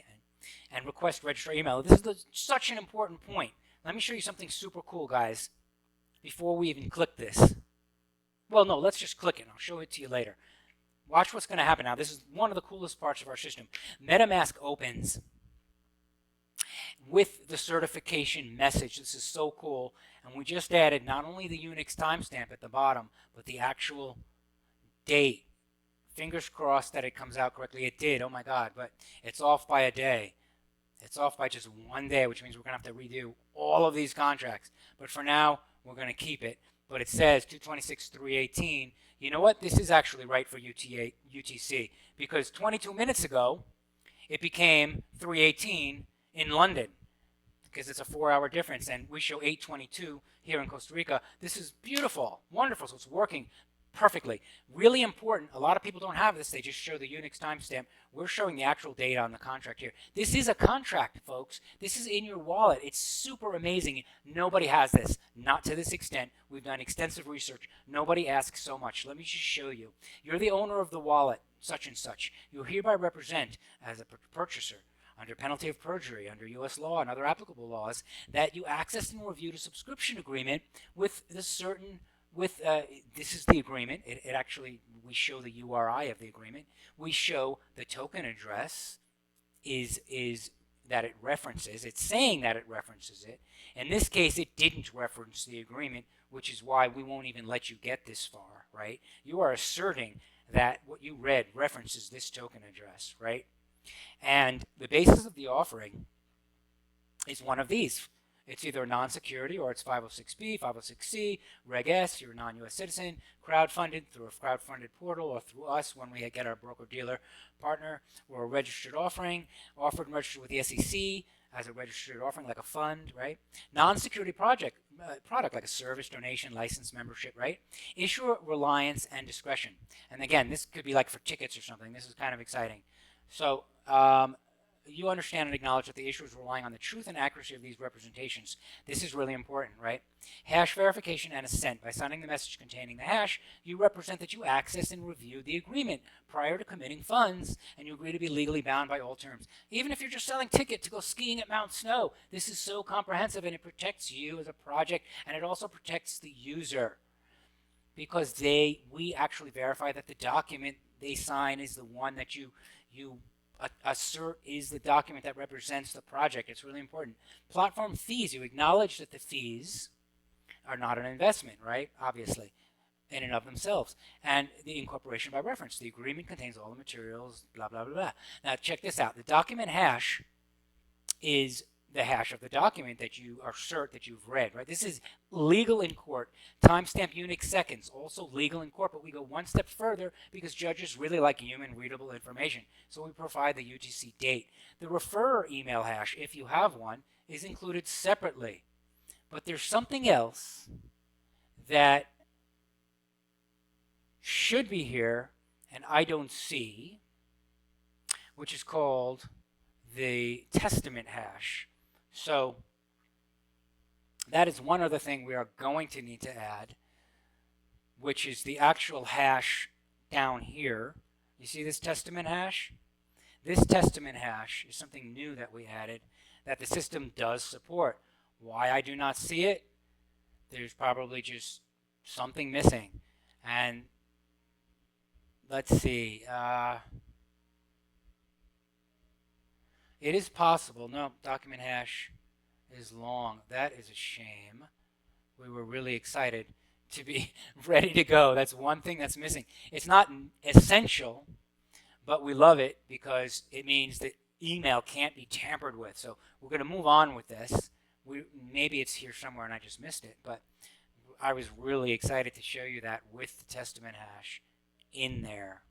and request register email. This is such an important point. Let me show you something super cool, guys, before we even click this. Well, no, let's just click it. I'll show it to you later. Watch what's going to happen now. This is one of the coolest parts of our system. MetaMask opens with the certification message. This is so cool. And we just added not only the Unix timestamp at the bottom, but the actual date. Fingers crossed that it comes out correctly. It did, oh my God, but it's off by a day. It's off by just 1 day, which means we're going to have to redo all of these contracts. But for now, we're going to keep it. But it says 226.318. You know what? This is actually right for UTC, because 22 minutes ago, it became 318 in London, because it's a 4-hour difference, and we show 8:22 here in Costa Rica. This is beautiful, wonderful, so it's working perfectly. Really important. A lot of people don't have this. They just show the Unix timestamp. We're showing the actual data on the contract here. This is a contract, folks. This is in your wallet. It's super amazing. Nobody has this. Not to this extent. We've done extensive research. Nobody asks so much. Let me just show you. You're the owner of the wallet, such and such. You hereby represent, as a purchaser, under penalty of perjury, under U.S. law and other applicable laws, that you access and reviewed a subscription agreement with the certain this is the agreement. It actually, we show the URI of the agreement. We show the token address is that it references. It's saying that it references it. In this case, it didn't reference the agreement, which is why we won't even let you get this far, right? You are asserting that what you read references this token address, right? And the basis of the offering is one of these. It's either a non-security or it's 506B, 506C, Reg S, you're a non-U.S. citizen, crowdfunded through a crowdfunded portal or through us when we get our broker-dealer partner, or a registered offering, offered and registered with the SEC as a registered offering like a fund, right? Non-security product like a service, donation, license, membership, right? Issuer reliance and discretion. And again, this could be like for tickets or something. This is kind of exciting. So, you understand and acknowledge that the issuer is relying on the truth and accuracy of these representations. This is really important, right? Hash verification and assent. By signing the message containing the hash, you represent that you access and review the agreement prior to committing funds, and you agree to be legally bound by all terms. Even if you're just selling ticket to go skiing at Mount Snow, this is so comprehensive, and it protects you as a project, and it also protects the user, because we actually verify that the document they sign is the one that you assert is the document that represents the project. It's really important. Platform fees. You acknowledge that the fees are not an investment, right? Obviously, in and of themselves. And the incorporation by reference. The agreement contains all the materials, blah, blah, blah, blah. Now, check this out. The document hash is the hash of the document that you assert that you've read, right? This is legal in court. Timestamp Unix seconds, also legal in court, but we go one step further because judges really like human readable information. So we provide the UTC date. The referrer email hash, if you have one, is included separately. But there's something else that should be here and I don't see, which is called the testament hash. So that is one other thing we are going to need to add, which is the actual hash down here. You see this testament hash? This testament hash is something new that we added that the system does support. Why I do not see it? There's probably just something missing. And let's see. It is possible. No, document hash is long. That is a shame. We were really excited to be ready to go. That's one thing that's missing. It's not essential, but we love it because it means that email can't be tampered with. So we're going to move on with this. Maybe it's here somewhere and I just missed it, but I was really excited to show you that with the testament hash in there,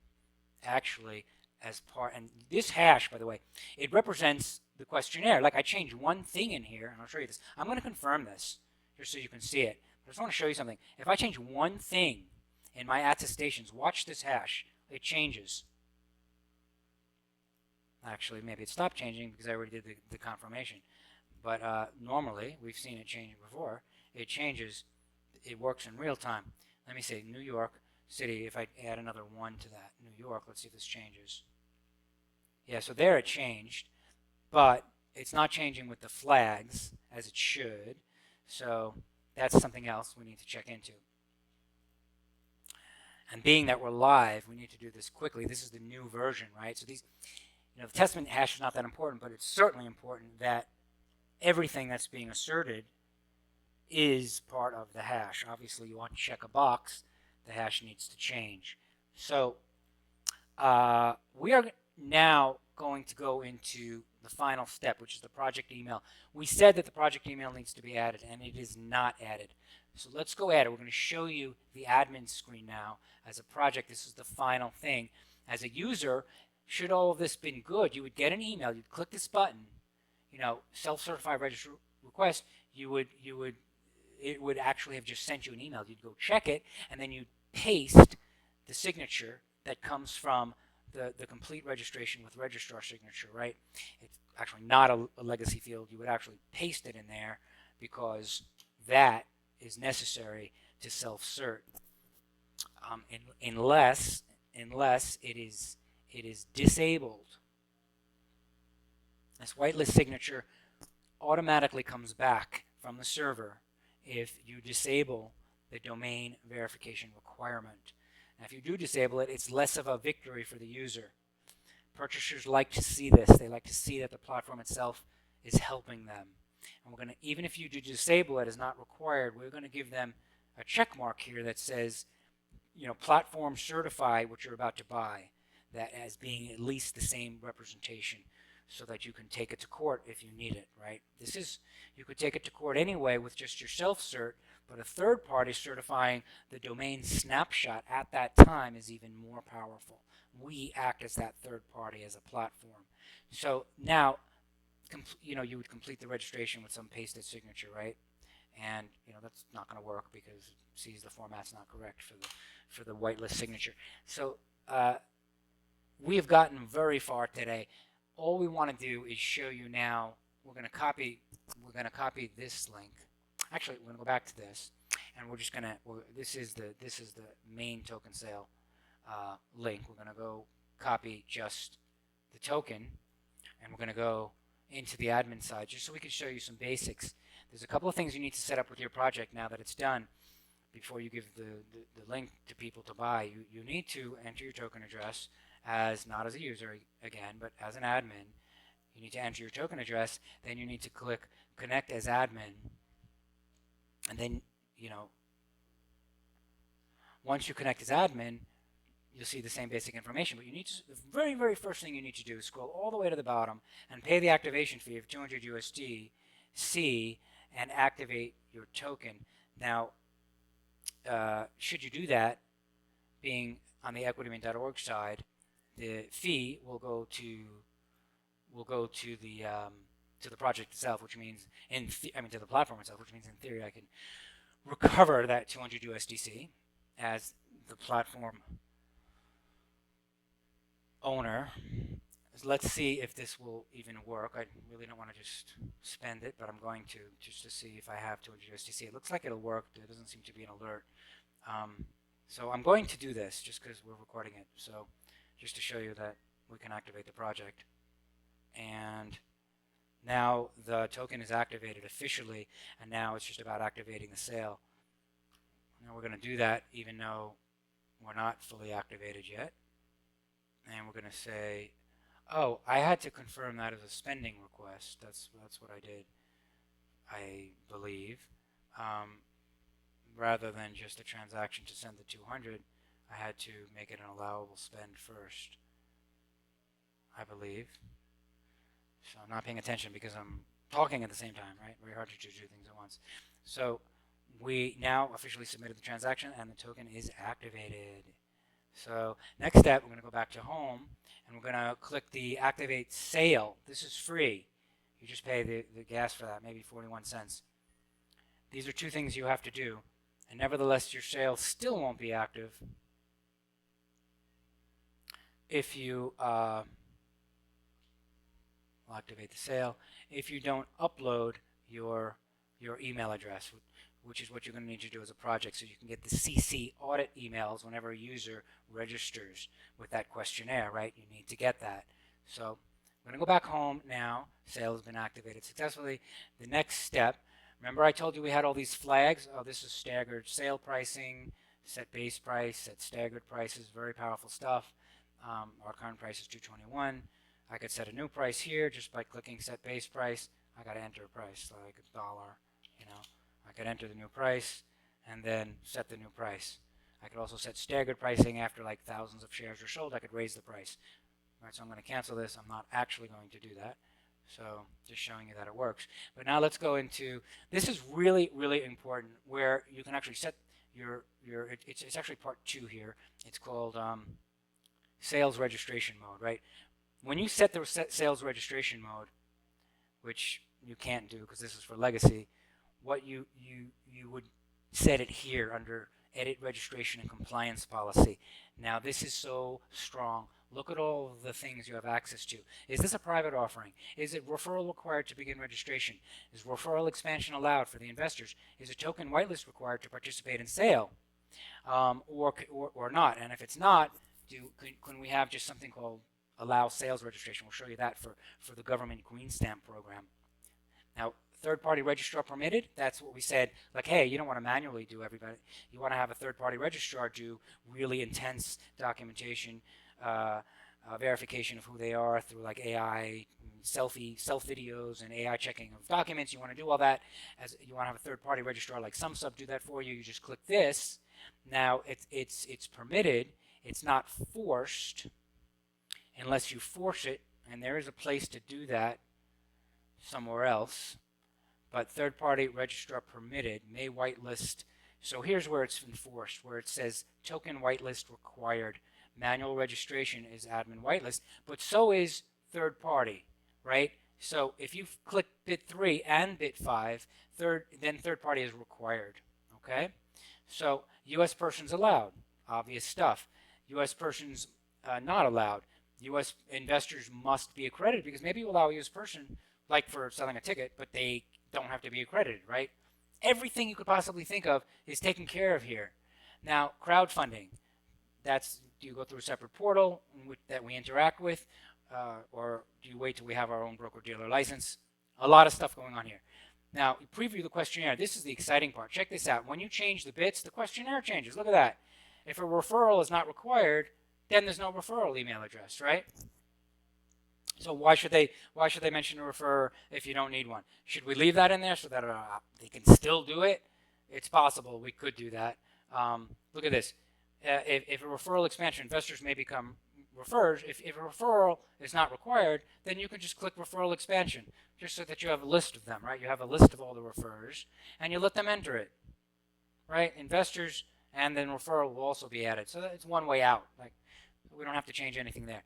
actually, as part. And this hash, by the way, it represents the questionnaire. Like I changed one thing in here, and I'll show you this. I'm going to confirm this just so you can see it. I just want to show you something. If I change one thing in my attestations, watch this hash. It changes. Actually, maybe it stopped changing because I already did the confirmation. But normally, we've seen it change before. It changes. It works in real time. Let me say New York city. If I add another 1 to that, New York, let's see if this changes. Yeah, so there it changed, but it's not changing with the flags as it should. So that's something else we need to check into. And being that we're live, we need to do this quickly. This is the new version, right? So these, the testament hash is not that important, but it's certainly important that everything that's being asserted is part of the hash. Obviously, you want to check a box. The hash needs to change. So we are now going to go into the final step, which is the project email. We said that the project email needs to be added, and it is not added. So let's go add it. We're going to show you the admin screen now. As a project, this is the final thing. As a user, should all of this been good, you would get an email. You'd click this button, self-certified register request. It would actually have just sent you an email. You'd go check it, and then you'd paste the signature that comes from the complete registration with registrar signature, right? It's actually not a legacy field. You would actually paste it in there because that is necessary to self-cert, unless it is disabled. This whitelist signature automatically comes back from the server if you disable the domain verification requirement. Now, if you do disable it, it's less of a victory for the user. Purchasers like to see this. They like to see that the platform itself is helping them. And we're going to, even if you do disable it as not required, we're going to give them a check mark here that says, platform certify what you're about to buy, that as being at least the same representation, so that you can take it to court if you need it, right? You could take it to court anyway with just your self-cert, but a third party certifying the domain snapshot at that time is even more powerful. We act as that third party as a platform. So now, you would complete the registration with some pasted signature, right? And that's not going to work because it sees the format's not correct for the whitelist signature. So we have gotten very far today. All we want to do is show you now. We're going to copy this link. Actually, we're going to go back to this, and we're just going to. This is the main token sale link. We're going to go copy just the token, and we're going to go into the admin side just so we can show you some basics. There's a couple of things you need to set up with your project now that it's done before you give the link to people to buy. You need to enter your token address not as a user again, but as an admin. You need to enter your token address, then you need to click connect as admin, and then once you connect as admin, you'll see the same basic information, but the very, very first thing you need to do is scroll all the way to the bottom and pay the activation fee of 200 USDC and activate your token. Now, should you do that, being on the EqutyMint.org side, the fee will go to the project itself, which means to the platform itself, which means in theory I can recover that 200 USDC as the platform owner. So let's see if this will even work. I really don't want to just spend it, but I'm going to just to see if I have 200 USDC. It looks like it'll work. There doesn't seem to be an alert. So I'm going to do this just because we're recording it. So just to show you that we can activate the project. And now the token is activated officially, and now it's just about activating the sale. Now we're going to do that even though we're not fully activated yet. And we're going to say, oh, I had to confirm that as a spending request. That's what I did, I believe. Rather than just a transaction to send the 200, I had to make it an allowable spend first, I believe. So I'm not paying attention because I'm talking at the same time, right? Very hard to do two things at once. So we now officially submitted the transaction and the token is activated. So next step, we're going to go back to home and we're going to click the activate sale. This is free. You just pay the gas for that, maybe 41 cents. These are two things you have to do. And nevertheless, your sale still won't be active if you will activate the sale if you don't upload your email address, which is what you're going to need to do as a project, so you can get the CC audit emails whenever a user registers with that questionnaire, right? You need to get that. So I'm going to go back home now. Sale has been activated successfully. The next step, remember I told you we had all these flags? Oh, this is staggered sale pricing, set base price, set staggered prices, very powerful stuff. Our current price is $221. I could set a new price here just by clicking set base price. I got to enter a price, like $1, you know. I could enter the new price and then set the new price. I could also set staggered pricing after like thousands of shares are sold. I could raise the price. All right, so I'm going to cancel this. I'm not actually going to do that. So just showing you that it works. But now let's go into, this is really, really important, where you can actually set it's actually part 2 here. It's called sales registration mode, right? When you set the sales registration mode, which you can't do because this is for legacy, what you would set it here under edit registration and compliance policy. Now this is so strong. Look at all of the things you have access to. Is this a private offering? Is it referral required to begin registration? Is referral expansion allowed for the investors? Is a token whitelist required to participate in sale? Or not? And if it's not, can we have just something called allow sales registration? We'll show you that for the government green stamp program. Now, third-party registrar permitted, that's what we said, like, hey, you don't want to manually do everybody. You want to have a third-party registrar do really intense documentation, verification of who they are through like AI, self videos and AI checking of documents. You want to do all that. As you want to have a third-party registrar like SumSub do that for you. You just click this. Now, it's permitted. It's not forced unless you force it, and there is a place to do that somewhere else. But third-party registrar permitted, may whitelist. So here's where it's enforced, where it says token whitelist required. Manual registration is admin whitelist, but so is third-party, right? So if you click bit 3 and bit 5, then third-party is required, okay? So U.S. persons allowed, obvious stuff. U.S. persons not allowed. U.S. investors must be accredited, because maybe you allow a U.S. person, like for selling a ticket, but they don't have to be accredited, right? Everything you could possibly think of is taken care of here. Now, crowdfunding, do you go through a separate portal that we interact with, or do you wait till we have our own broker-dealer license? A lot of stuff going on here. Now, you preview the questionnaire. This is the exciting part. Check this out. When you change the bits, the questionnaire changes. Look at that. If a referral is not required, then there's no referral email address, right? So why should they mention a referrer if you don't need one? Should we leave that in there so that they can still do it? It's possible we could do that. Look at this. If a referral expansion, investors may become referred. If a referral is not required, then you can just click referral expansion, just so that you have a list of them, right? You have a list of all the referrers, and you let them enter it, right? Investors and then referral will also be added. So it's one way out. Like, we don't have to change anything there.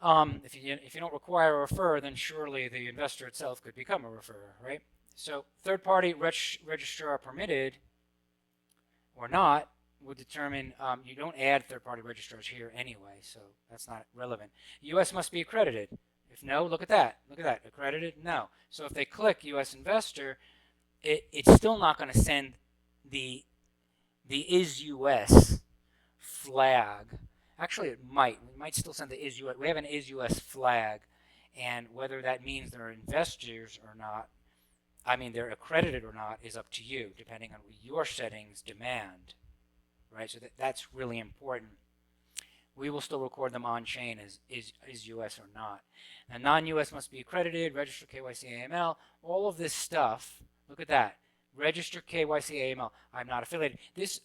If you don't require a referrer, then surely the investor itself could become a referrer, right? So third-party registrar permitted or not would determine, you don't add third-party registrars here anyway, so that's not relevant. U.S. must be accredited. If no, look at that. Look at that. Accredited? No. So if they click U.S. investor, it's still not going to send the is U.S. flag. Actually, it might. We might still send the is U.S. We have an is U.S. flag, and whether that means they're investors or not, I mean they're accredited or not, is up to you, depending on what your settings demand, right? So that's really important. We will still record them on chain as is U.S. or not. Now, non-U.S. must be accredited, register KYC AML, all of this stuff. Look at that. Register KYC AML. I'm not affiliated. This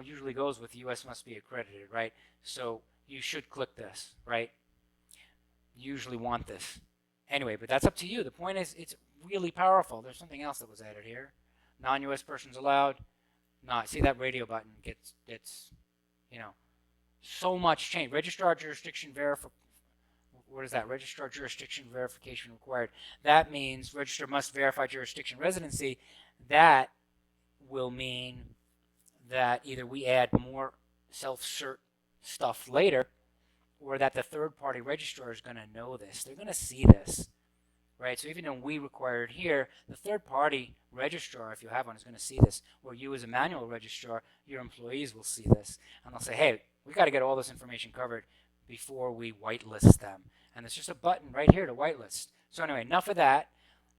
usually goes with U.S. must be accredited, right? So you should click this, right? You usually want this. Anyway, but that's up to you. The point is, it's really powerful. There's something else that was added here. Non-U.S. persons allowed. Not. See that radio button gets so much change. Registrar jurisdiction verification. What is that? Registrar jurisdiction verification required. That means registrar must verify jurisdiction residency. That will mean that either we add more self-cert stuff later, or that the third-party registrar is going to know this. They're going to see this, right? So even though we require it here, the third-party registrar, if you have one, is going to see this, or you as a manual registrar, your employees will see this, and they'll say, hey, we got to get all this information covered before we whitelist them. And there's just a button right here to whitelist. So anyway, enough of that.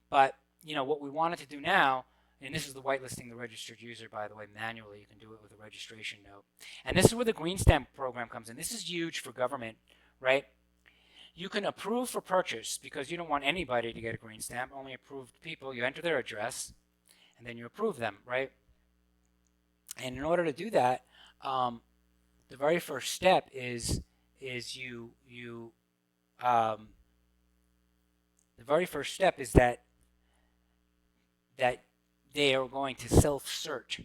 But what we wanted to do now, and this is the whitelisting the registered user, by the way, manually. You can do it with a registration note. And this is where the green stamp program comes in. This is huge for government, right? You can approve for purchase because you don't want anybody to get a green stamp, only approved people. You enter their address, and then you approve them, right? And in order to do that, the very first step is that they are going to self-search,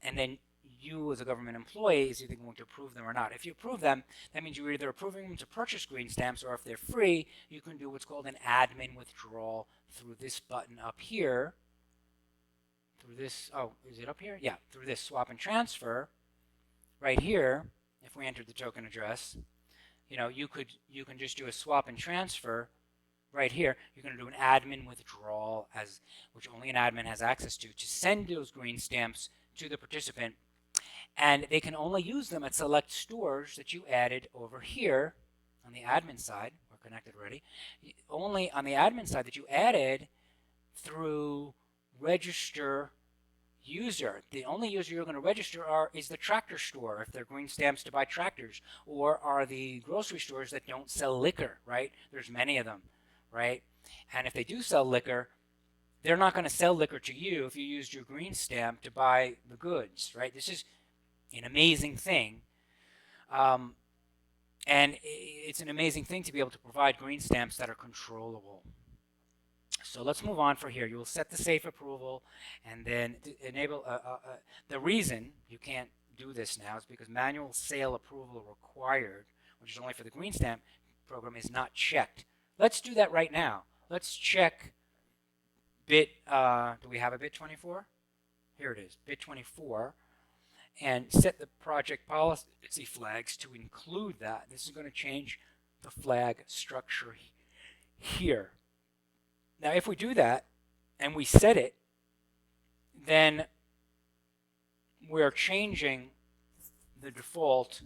and then you as a government employee is either going to approve them or not. If you approve them, that means you're either approving them to purchase green stamps, or if they're free, you can do what's called an admin withdrawal through this button up here. Through this, oh, is it up here? Yeah, through this swap and transfer right here. If we enter the token address, you can just do a swap and transfer right here. You're going to do an admin withdrawal, which only an admin has access to send those green stamps to the participant, and they can only use them at select stores that you added over here on the admin side. We're connected already. Only on the admin side that you added through register user. The only user you're going to register is the tractor store, if they're green stamps to buy tractors, or are the grocery stores that don't sell liquor, right? There's many of them, right? And if they do sell liquor, they're not going to sell liquor to you if you used your green stamp to buy the goods, right? This is an amazing thing. And it's an amazing thing to be able to provide green stamps that are controllable. So let's move on for here. You will set the safe approval and then enable the reason you can't do this now is because manual sale approval required, which is only for the green stamp program, is not checked. Let's do that right now. Let's check bit, do we have a bit 24? Here it is, bit 24, and set the project policy flags to include that. This is going to change the flag structure here. Now, if we do that and we set it, then we're changing the default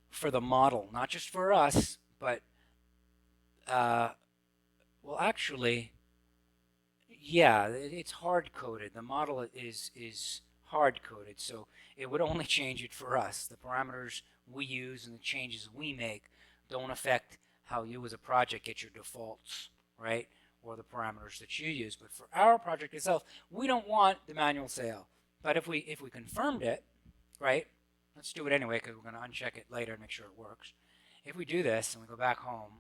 for the model, not just for us, but well, actually, yeah, it's hard-coded. The model is hard-coded, so it would only change it for us. The parameters we use and the changes we make don't affect how you as a project get your defaults, right, or the parameters that you use. But for our project itself, we don't want the manual sale. But if we confirmed it, right, let's do it anyway because we're going to uncheck it later and make sure it works. If we do this and we go back home,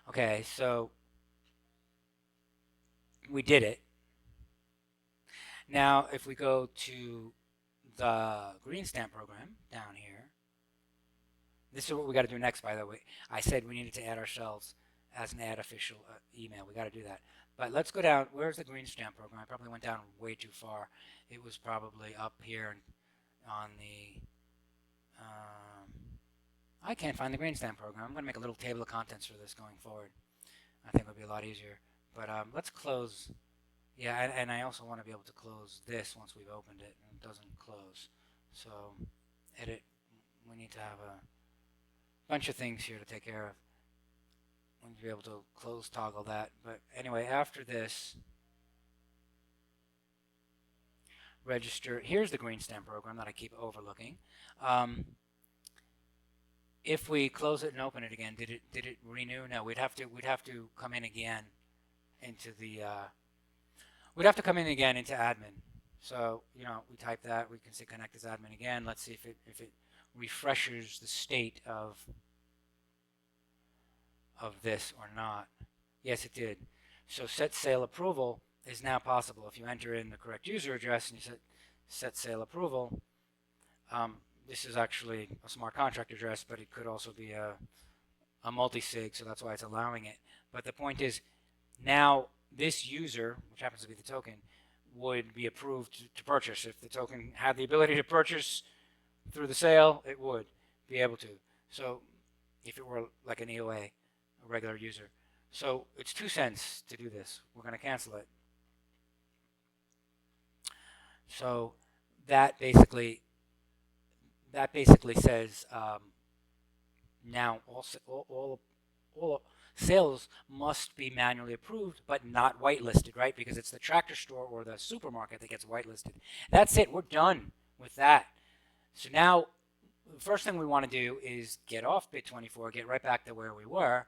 okay, so we did it. Now, if we go to the green stamp program down here, this is what we got to do next, by the way. I said we needed to add ourselves as an add official email. We got to do that. But let's go down. Where's the green stamp program? I probably went down way too far. It was probably up here on the... I can't find the green stamp program. I'm going to make a little table of contents for this going forward. I think it'll be a lot easier. But let's close. Yeah, and I also want to be able to close this once we've opened it, and it doesn't close. So, edit. We need to have a bunch of things here to take care of. We need to be able to close toggle that. But anyway, after this, register. Here's the green stamp program that I keep overlooking. If we close it and open it again, did it renew? No, we'd have to come in again into the we'd have to come in again into admin. So we type that. We can say connect as admin again. Let's see if it refreshes the state of this or not. Yes, it did. So set sale approval is now possible if you enter in the correct user address and you set sale approval. This is actually a smart contract address, but it could also be a multi-sig, so that's why it's allowing it. But the point is, now this user, which happens to be the token, would be approved to purchase. If the token had the ability to purchase through the sale, it would. be able to. So if it were like an EOA, a regular user. So it's 2 cents to do this. We're going to cancel it. So that basically says now all sales must be manually approved, but not whitelisted, right? Because it's the tractor store or the supermarket that gets whitelisted. That's it. We're done with that. So now the first thing we want to do is get off bit24, get right back to where we were,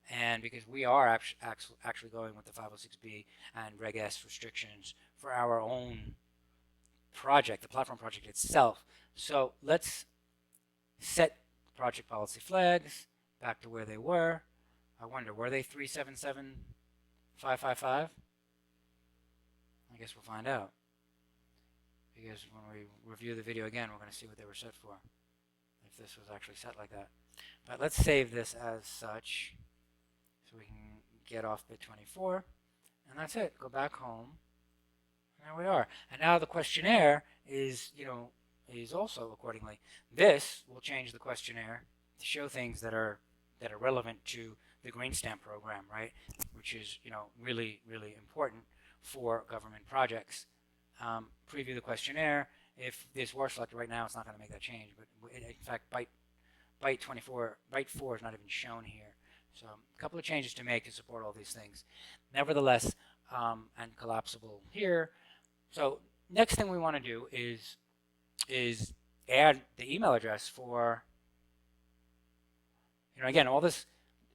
and because we are actually going with the 506B and Reg S restrictions for our own project, the platform project itself. So let's set project policy flags back to where they were. I wonder, were they 377555? I guess we'll find out. Because when we review the video again, we're going to see what they were set for. If this was actually set like that. But let's save this as such. So we can get off bit24. And that's it. Go back home. And there we are. And now the questionnaire is, is also accordingly. This will change the questionnaire to show things that are relevant to the green stamp program, right? Which is, really, really important for government projects. Preview the questionnaire. If this were selected right now, it's not going to make that change. But in fact, byte 4 is not even shown here. So a couple of changes to make to support all these things. Nevertheless, and collapsible here. So next thing we want to do is add the email address for, again, all this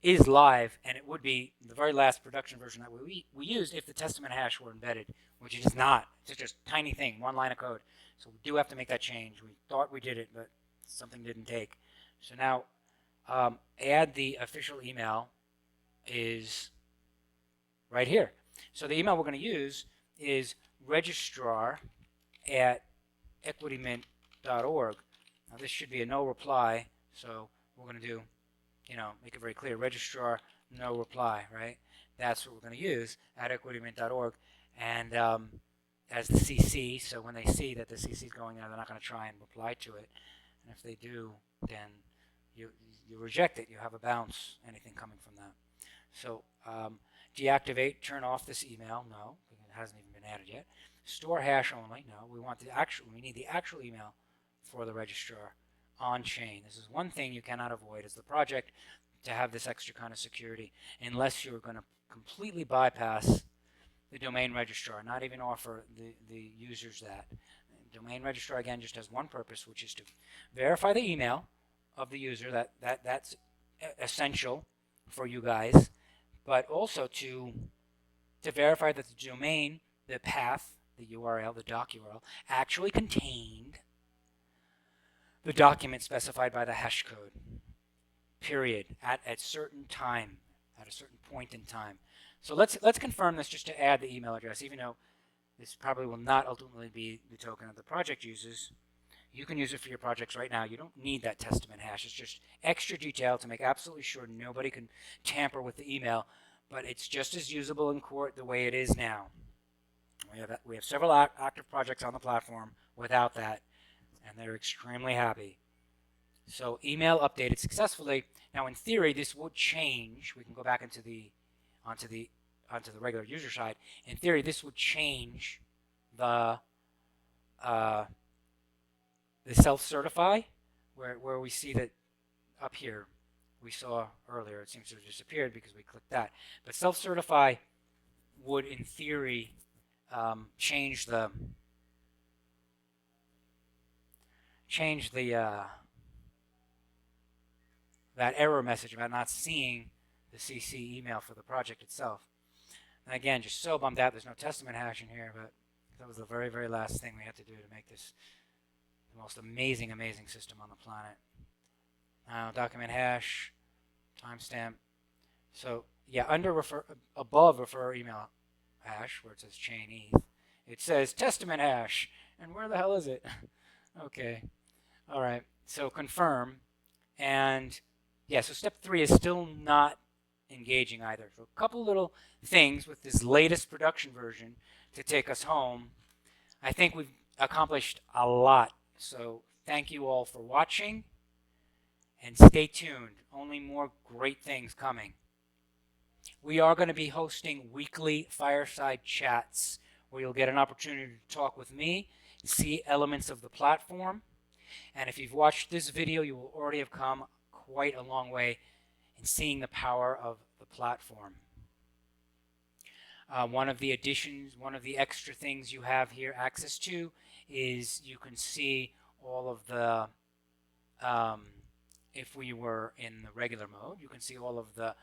is live, and it would be the very last production version that we used if the testament hash were embedded, which it is not. It's just a tiny thing, one line of code. So we do have to make that change. We thought we did it, but something didn't take. So now add the official email is right here. So the email we're going to use is registrar@equitymint.org. Now this should be a no reply, so we're going to do, make it very clear, registrar, no reply, right? That's what we're going to use at equitymint.org. And as the CC, so when they see that the CC is going there, they're not going to try and reply to it. And if they do, then you reject it. You have a bounce, anything coming from that. So deactivate, turn off this email, no, because it hasn't even been added yet. Store hash only, no, we need the actual email for the registrar on chain. This is one thing you cannot avoid as the project, to have this extra kind of security, unless you're going to completely bypass the domain registrar, not even offer the users that. Domain registrar, again, just has one purpose, which is to verify the email of the user. That's essential for you guys, but also to verify that the domain, the path, the URL, the doc URL, actually contained the document specified by the hash code, period, at a certain time, at a certain point in time. So let's confirm this just to add the email address, even though this probably will not ultimately be the token that the project uses. You can use it for your projects right now. You don't need that testament hash. It's just extra detail to make absolutely sure nobody can tamper with the email, but it's just as usable in court the way it is now. We have several active projects on the platform without that, and they're extremely happy. So email updated successfully. Now in theory this would change. We can go back onto the regular user side. In theory this would change the self-certify, where we see that up here we saw earlier. It seems to have disappeared because we clicked that. But self-certify would in theory change that error message about not seeing the CC email for the project itself. And again, just so bummed out there's no testament hash in here, but that was the very, very last thing we had to do to make this the most amazing, amazing system on the planet. Now, document hash, timestamp. So yeah, above refer email hash, where it says chain ETH, it says testament hash. And where the hell is it? Okay. All right. So confirm. And yeah, so step 3 is still not engaging either. So a couple little things with this latest production version to take us home. I think we've accomplished a lot. So thank you all for watching. And stay tuned, only more great things coming. We are going to be hosting weekly fireside chats where you'll get an opportunity to talk with me, see elements of the platform, and if you've watched this video, you will already have come quite a long way in seeing the power of the platform. One of the additions, one of the extra things you have here access to is you can see all of the, if we were in the regular mode, you can see all of the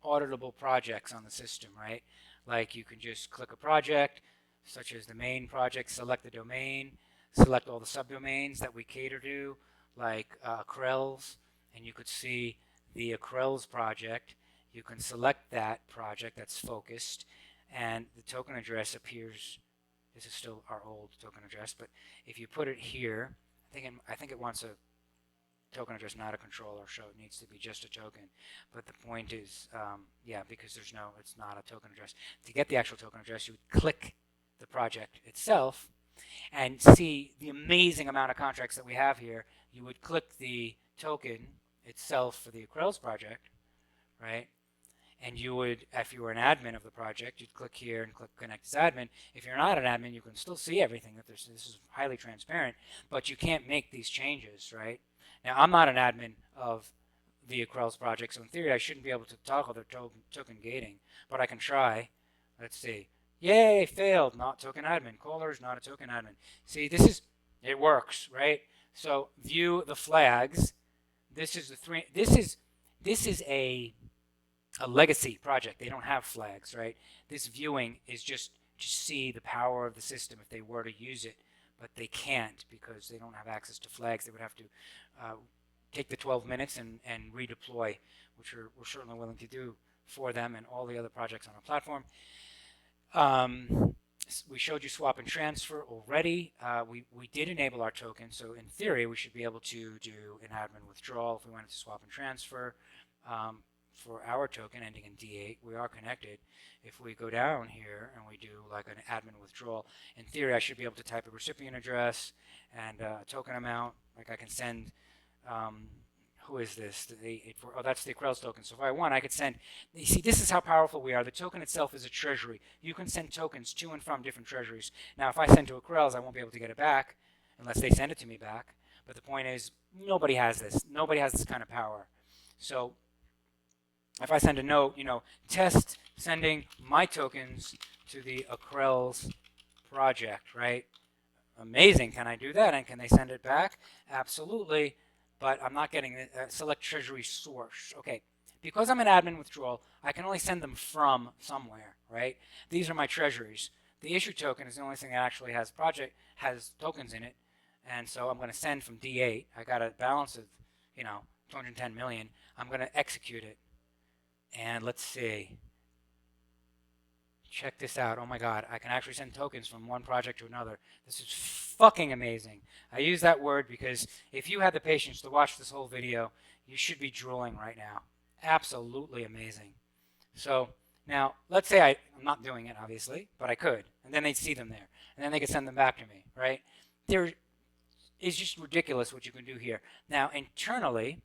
auditable projects on the system, right? Like you can just click a project, such as the main project, select the domain, select all the subdomains that we cater to, like Krells, and you could see the Krells project. You can select that project that's focused, and the token address appears. This is still our old token address, but if you put it here, I think it wants a token address, not a controller, so it needs to be just a token. But the point is, yeah, because it's not a token address. To get the actual token address, you would click the project itself and see the amazing amount of contracts that we have here. You would click the token itself for the Krells project, right? And you would, if you were an admin of the project, you'd click here and click connect as admin. If you're not an admin, you can still see everything. This is highly transparent, but you can't make these changes, right? Now, I'm not an admin of the Krells project, so in theory, I shouldn't be able to toggle the token gating, but I can try. Let's see. Yay, failed, not token admin. Callers, not a token admin. See, it works, right? So view the flags. This is a legacy project. They don't have flags, right? This viewing is just to see the power of the system if they were to use it, but they can't because they don't have access to flags. They would have to take the 12 minutes and redeploy, which we're certainly willing to do for them and all the other projects on our platform. We showed you swap and transfer already. We did enable our token, so in theory we should be able to do an admin withdrawal if we wanted to swap and transfer for our token ending in D8. We are connected. If we go down here and we do like an admin withdrawal, in theory I should be able to type a recipient address and a token amount. Like I can send, who is this? Oh, that's the Krells token. So if I want, I could send. You see, this is how powerful we are. The token itself is a treasury. You can send tokens to and from different treasuries. Now, if I send to a Krells, I won't be able to get it back unless they send it to me back. But the point is, nobody has this. Nobody has this kind of power. So if I send a note, test sending my tokens to the Krells project, right? Amazing. Can I do that? And can they send it back? Absolutely. But I'm not getting select treasury source. Okay. Because I'm an admin withdrawal, I can only send them from somewhere, right? These are my treasuries. The issue token is the only thing that actually has tokens in it. And so I'm going to send from D8. I got a balance of, 210 million. I'm going to execute it. And let's see. Check this out. Oh my God, I can actually send tokens from one project to another. This is fucking amazing. I use that word because if you had the patience to watch this whole video, you should be drooling right now. Absolutely amazing. So now, let's say I'm not doing it, obviously, but I could. And then they'd see them there. And then they could send them back to me, right? There is just ridiculous what you can do here. Now, internally,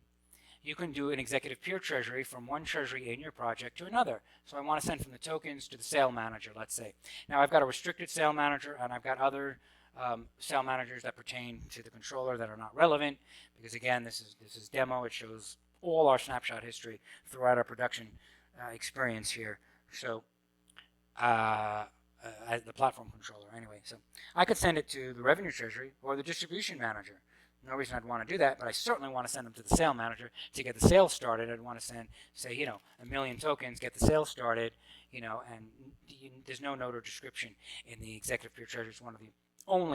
you can do an executive peer treasury from one treasury in your project to another. So I want to send from the tokens to the sale manager, let's say. Now I've got a restricted sale manager and I've got other sale managers that pertain to the controller that are not relevant because again, this is demo. It shows all our snapshot history throughout our production experience here. So as the platform controller anyway. So I could send it to the revenue treasury or the distribution manager. No reason I'd want to do that, but I certainly want to send them to the sale manager to get the sale started. I'd want to send, say, 1 million tokens, get the sale started, and there's no note or description in the executive peer treasury.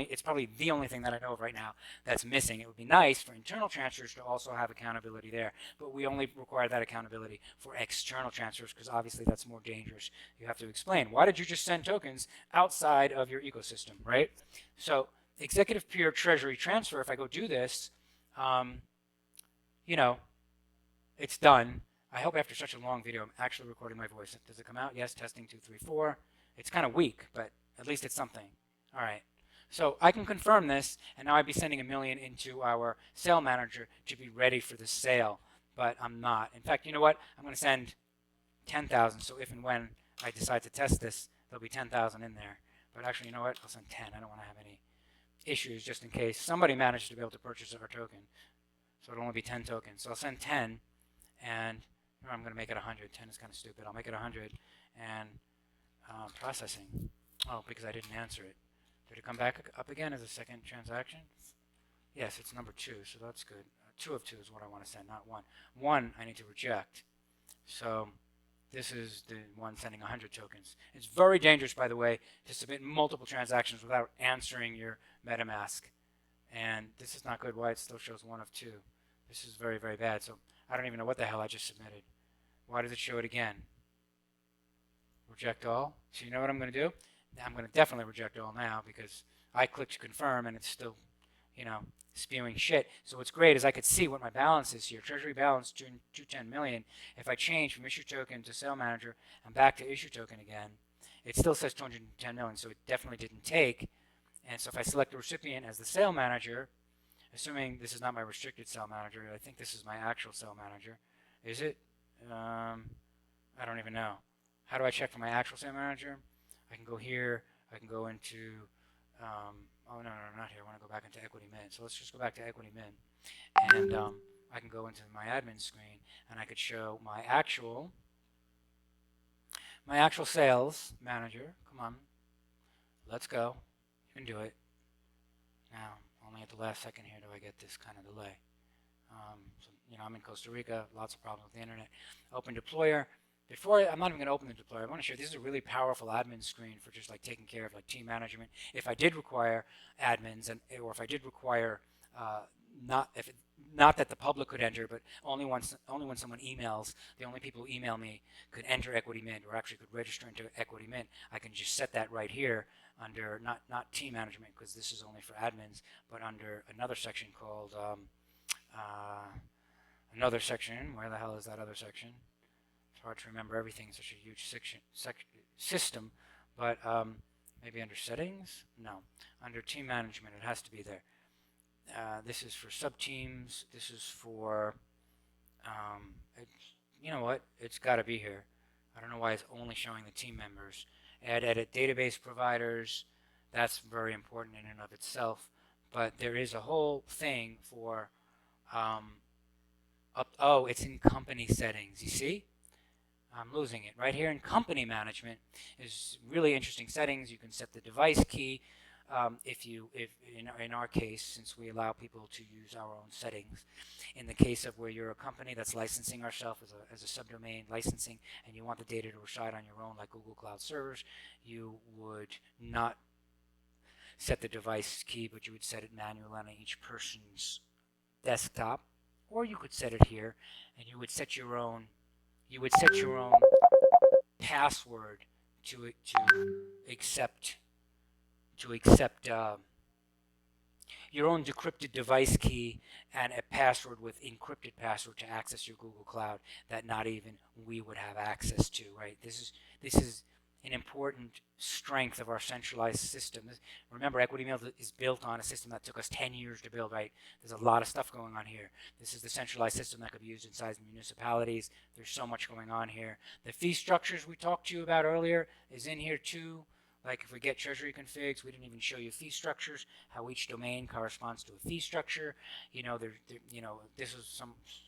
It's probably the only thing that I know of right now that's missing. It would be nice for internal transfers to also have accountability there, but we only require that accountability for external transfers because obviously that's more dangerous. You have to explain, why did you just send tokens outside of your ecosystem, right? So executive peer treasury transfer, if I go do this, it's done. I hope after such a long video I'm actually recording my voice. Does it come out? Yes, testing 2, 3, 4. It's kind of weak, but at least it's something. All right. So I can confirm this, and now I'd be sending 1 million into our sale manager to be ready for the sale. but I'm not. In fact, you know what? I'm going to send 10,000, so if and when I decide to test this, there'll be 10,000 in there. But actually, you know what? I'll send 10. I don't want to have any issues just in case somebody manages to be able to purchase our token. So it'll only be 10 tokens. So I'll send 10, and I'm going to make it 100. 10 is kind of stupid. I'll make it 100, and processing. Oh, because I didn't answer it. Did it come back up again as a second transaction? Yes, it's number 2, so that's good. 2 of 2 is what I want to send, not 1. 1 I need to reject. So this is the one sending 100 tokens. It's very dangerous, by the way, to submit multiple transactions without answering your MetaMask. And this is not good. Why it still shows 1 of 2. This is very, very bad. So I don't even know what the hell I just submitted. Why does it show it again? Reject all. So you know what I'm going to do? I'm going to definitely reject all now because I clicked confirm and it's still, spewing shit. So what's great is I could see what my balance is here. Treasury balance 210 million. If I change from issue token to sale manager and back to issue token again, it still says 210 million. So it definitely didn't take. And so if I select the recipient as the sale manager, assuming this is not my restricted sale manager, I think this is my actual sale manager. Is it? I don't even know. How do I check for my actual sale manager? I can go here. I can go into, oh, no, not here. I want to go back into EqutyMint. So let's just go back to EqutyMint. And I can go into my admin screen, and I could show my actual sales manager. Come on. Let's go. You can do it. Now, only at the last second here do I get this kind of delay. I'm in Costa Rica, lots of problems with the internet. Open deployer. I'm not even going to open the deployer. I want to show you this is a really powerful admin screen for just like taking care of like team management. If I did require admins, or if I did require not that the public could enter, but only when someone emails, the only people who email me could enter EqutyMint or actually could register into EqutyMint. I can just set that right here under not team management because this is only for admins, but under another section called another section. Where the hell is that other section? It's hard to remember everything in such a huge system, but maybe under settings? No. Under team management, it has to be there. This is for sub-teams. This is for, you know what? It's got to be here. I don't know why it's only showing the team members. Add edit database providers. That's very important in and of itself. But there is a whole thing for, it's in company settings. You see? I'm losing it. Right here in company management is really interesting settings. You can set the device key. If in our case, since we allow people to use our own settings, in the case of where you're a company that's licensing ourselves as a subdomain licensing, and you want the data to reside on your own, like Google Cloud servers, you would not set the device key, but you would set it manually on each person's desktop, or you could set it here, and you would set your own. You would set your own password to accept your own decrypted device key and a password with encrypted password to access your Google Cloud that not even we would have access to. Right? This is an important strength of our centralized system. Remember, EqutyMint is built on a system that took us 10 years to build, right? There's a lot of stuff going on here. This is the centralized system that could be used inside municipalities. There's so much going on here. The fee structures we talked to you about earlier is in here too. Like if we get treasury configs, we didn't even show you fee structures, how each domain corresponds to a fee structure. This is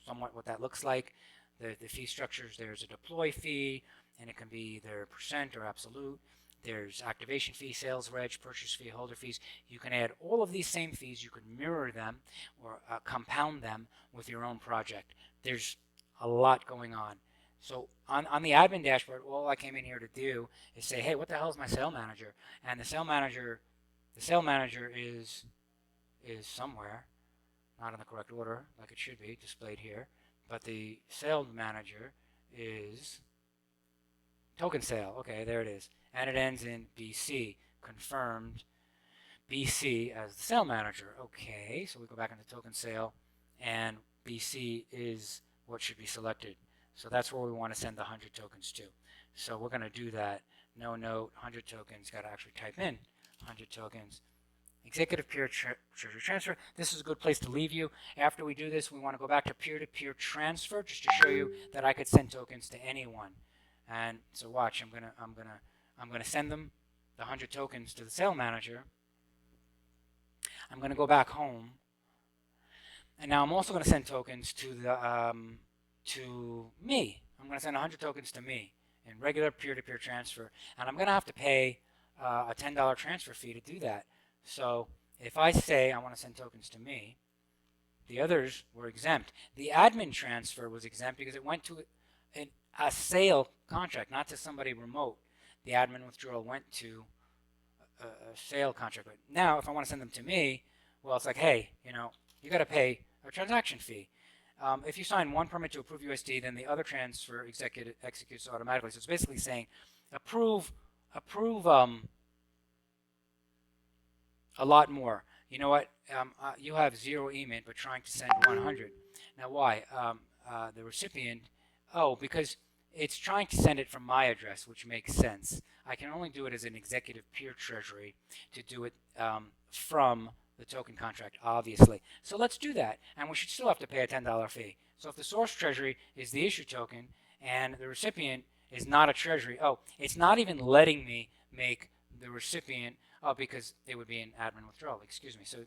somewhat what that looks like. The fee structures, there's a deploy fee, and it can be either percent or absolute. There's activation fee, sales reg, purchase fee, holder fees. You can add all of these same fees. You can mirror them or compound them with your own project. There's a lot going on. So on the admin dashboard, all I came in here to do is say, hey, what the hell is my sale manager? And the sale manager is somewhere, not in the correct order, like it should be displayed here. But the sale manager is token sale. Okay, there it is. And it ends in BC, confirmed BC as the sale manager. Okay, so we go back into token sale, and BC is what should be selected. So that's where we want to send the 100 tokens to. So we're going to do that. No note, 100 tokens, got to actually type in 100 tokens. Executive peer-to-treasury transfer. This is a good place to leave you. After we do this, we want to go back to peer-to-peer transfer just to show you that I could send tokens to anyone. And so watch, I'm gonna send them the 100 tokens to the sale manager. I'm gonna go back home, and now I'm also gonna send tokens to me. I'm gonna send 100 tokens to me in regular peer-to-peer transfer, and I'm gonna have to pay a $10 transfer fee to do that. So if I say I want to send tokens to me, the others were exempt. The admin transfer was exempt because it went to a sale contract, not to somebody remote. The admin withdrawal went to a sale contract. But now if I want to send them to me, well, it's like, hey, you got to pay a transaction fee. If you sign one permit to approve USD, then the other transfer executes automatically. So it's basically saying approve a lot more. You know what? You have 0 EqutyMint, but trying to send 100. Now, why? The recipient, because it's trying to send it from my address, which makes sense. I can only do it as an executive peer treasury to do it from the token contract, obviously. So let's do that, and we should still have to pay a $10 fee. So if the source treasury is the issue token and the recipient is not a treasury, it's not even letting me make the recipient, because it would be an admin withdrawal, excuse me. So,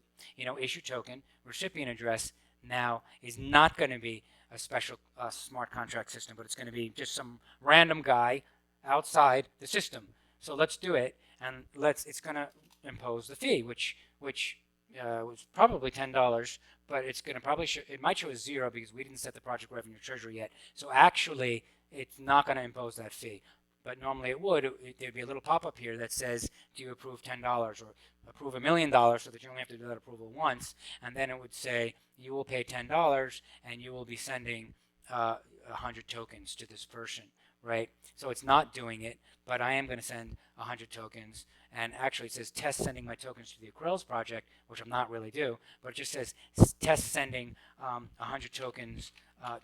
issue token, recipient address now is not going to be a special smart contract system, but it's going to be just some random guy outside the system. So let's do it, and it's going to impose the fee, which was probably $10, but it's going to probably it might show as 0 because we didn't set the project revenue treasury yet. So actually, it's not going to impose that fee. But normally it would. There'd be a little pop-up here that says, do you approve $10 or approve $1 million, so that you only have to do that approval once. And then it would say, you will pay $10 and you will be sending 100 tokens to this person, right? So it's not doing it, but I am going to send 100 tokens. And actually it says test sending my tokens to the Aquarels project, which I'm not really do, but it just says test sending 100 tokens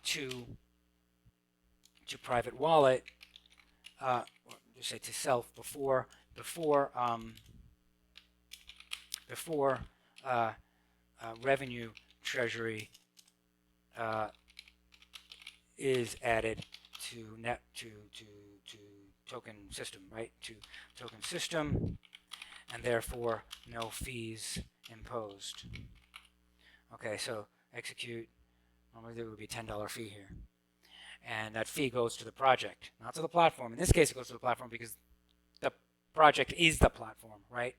to private wallet. Just say to self before revenue treasury is added to token system, right? To token system, and therefore no fees imposed. Okay, so execute. Normally there would be a $10 fee here. And that fee goes to the project, not to the platform. In this case, it goes to the platform because the project is the platform, right?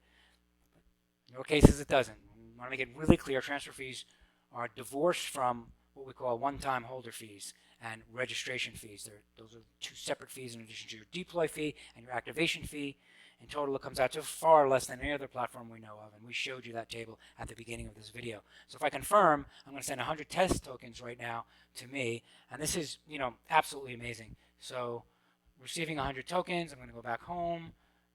In your cases, it doesn't. We want to make it really clear. Transfer fees are divorced from what we call one-time holder fees and registration fees. Those are 2 separate fees in addition to your deploy fee and your activation fee. In total, it comes out to far less than any other platform we know of, and we showed you that table at the beginning of this video. So if I confirm, I'm going to send 100 test tokens right now to me, and this is, absolutely amazing. So receiving 100 tokens, I'm going to go back home,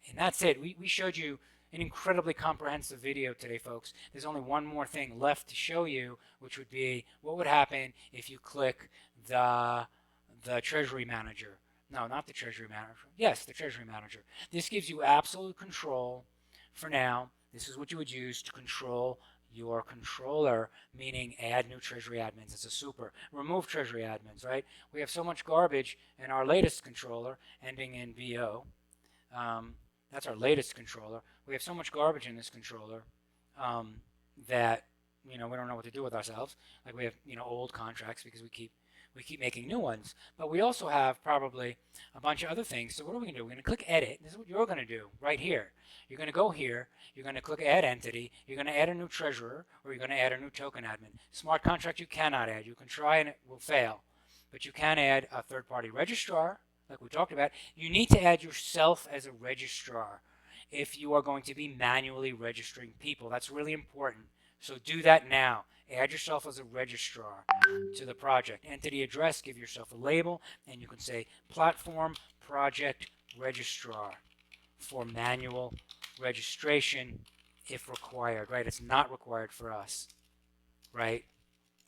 and that's it. We showed you an incredibly comprehensive video today, folks. There's only one more thing left to show you, which would be what would happen if you click the Treasury Manager. No, not the Treasury Manager. Yes, the Treasury Manager. This gives you absolute control for now. This is what you would use to control your controller, meaning add new Treasury admins. It's a super. Remove Treasury admins, right? We have so much garbage in our latest controller, ending in VO. That's our latest controller. We have so much garbage in this controller that, we don't know what to do with ourselves. Like we have, old contracts because we keep making new ones, but we also have probably a bunch of other things. So what are we going to do? We're going to click edit. This is what you're going to do right here. You're going to go here. You're going to click add entity. You're going to add a new treasurer, or you're going to add a new token admin. Smart contract you cannot add. You can try and it will fail, but you can add a third-party registrar, like we talked about. You need to add yourself as a registrar if you are going to be manually registering people. That's really important. So do that now. Add yourself as a registrar to the project. Entity address, give yourself a label, and you can say Platform Project Registrar for manual registration if required, right? It's not required for us, right?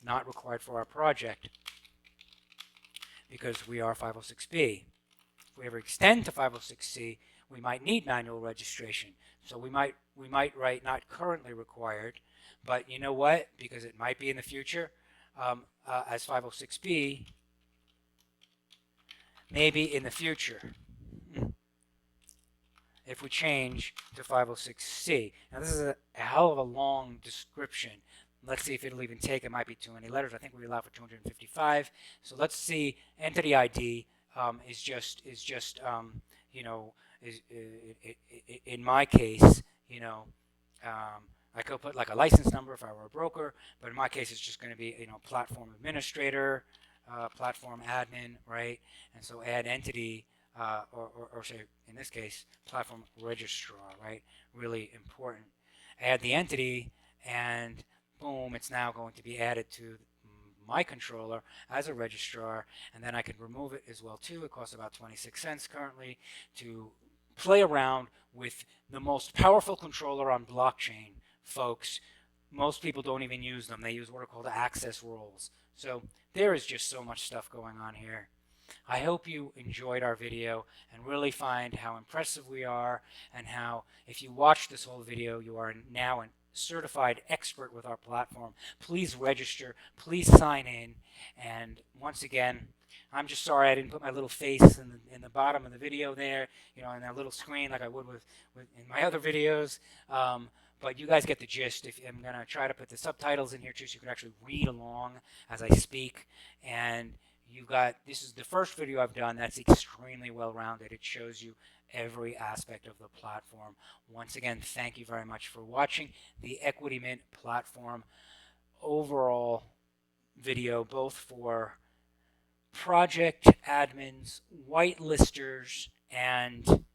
Not required for our project because we are 506B. If we ever extend to 506C, we might need manual registration. So we might write not currently required, but you know what? Because it might be in the future, as 506B, maybe in the future, if we change to 506C. Now this is a hell of a long description. Let's see if it'll even take. It might be too many letters. I think we allow for 255. So let's see. Entity ID is just you know, in my case, you know, I could put like a license number if I were a broker, but in my case, it's just going to be, you know, platform administrator, platform admin, right? And so add entity, or say in this case, platform registrar, right? Really important. Add the entity, and boom, it's now going to be added to my controller as a registrar, and then I can remove it as well too. It costs about 26 cents currently to play around with the most powerful controller on blockchain, folks. Most people don't even use them. They use what are called access roles. So there is just so much stuff going on here. I hope you enjoyed our video and really find how impressive we are, and how if you watch this whole video, you are now an certified expert with our platform. Please register, please sign in, and once again, I'm just sorry I didn't put my little face in the bottom of the video there, you know, in that little screen like I would with in my other videos. But you guys get the gist. I'm going to try to put the subtitles in here too, so you can actually read along as I speak. And this is the first video I've done that's extremely well-rounded. It shows you every aspect of the platform. Once again, thank you very much for watching the EqutyMint platform overall video, both for project admins, whitelisters, and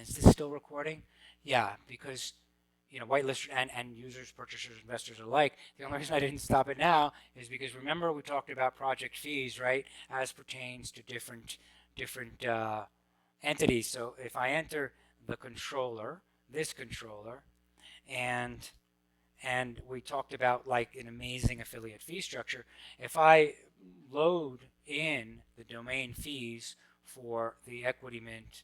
is this still recording? Yeah, because you know, whitelisters and users, purchasers, investors alike. The only reason I didn't stop it now is because remember we talked about project fees, right, as pertains to different entities. So if I enter the controller, this controller, and we talked about like an amazing affiliate fee structure. If I load in the domain fees for the EqutyMint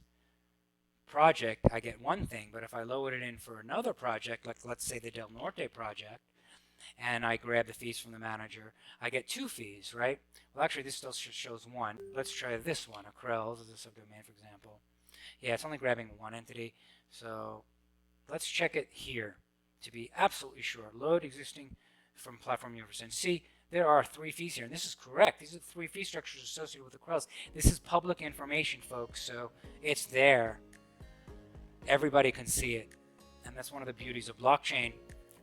project, I get one thing, but if I load it in for another project, like let's say the Del Norte project, and I grab the fees from the manager, I get two fees, right? Well, actually, this still shows one. Let's try this one, Acrels as a subdomain, for example. Yeah, it's only grabbing one entity, so let's check it here to be absolutely sure. Load existing from Platform Universe, and see, there are 3 fees here, and this is correct. These are the 3 fee structures associated with Acrels. This is public information, folks, so it's there. Everybody can see it, and that's one of the beauties of blockchain.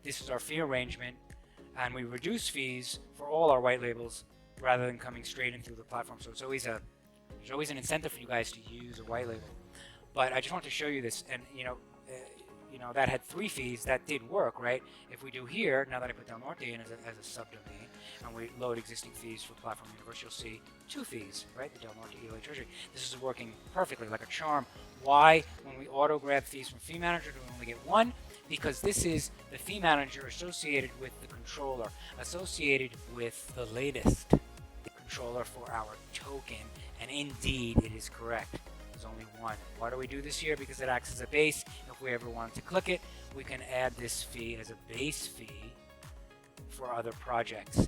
This is our fee arrangement, and we reduce fees for all our white labels rather than coming straight in through the platform. So it's always there's always an incentive for you guys to use a white label. But I just want to show you this, and you know, that had 3 fees. That did work, right? If we do here, now that I put Del Norte in as a subdomain, and we load existing fees for Platform Universe, you'll see 2 fees, right? The Del Norte ELA Treasury. This is working perfectly, like a charm. Why, when we auto grab fees from Fee Manager, do we only get 1? Because this is the Fee Manager associated with the controller, associated with the latest controller for our token, and indeed, it is correct. There's only 1. Why do we do this here? Because it acts as a base. If we ever wanted to click it, we can add this fee as a base fee for other projects. And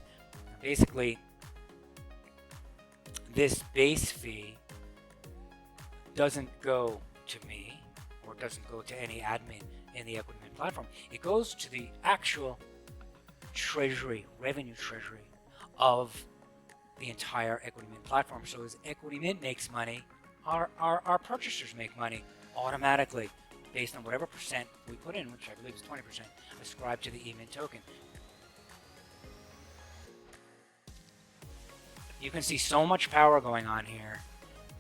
basically, this base fee doesn't go to me, or doesn't go to any admin in the EqutyMint platform. It goes to the actual treasury, revenue treasury of the entire EqutyMint platform. So as EqutyMint makes money, our purchasers make money automatically based on whatever percent we put in, which I believe is 20%, ascribed to the eMint token. You can see so much power going on here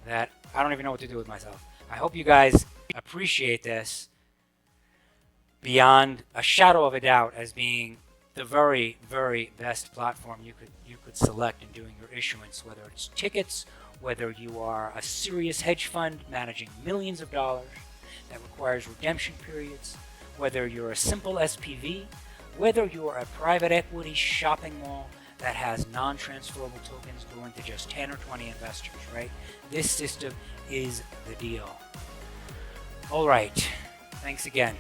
that I don't even know what to do with myself. I hope you guys appreciate this beyond a shadow of a doubt as being the very, very best platform you could select in doing your issuance, whether it's tickets, whether you are a serious hedge fund managing millions of dollars that requires redemption periods, whether you're a simple SPV, whether you're a private equity shopping mall that has non-transferable tokens going to just 10 or 20 investors, right? This system is the deal. All right. Thanks again.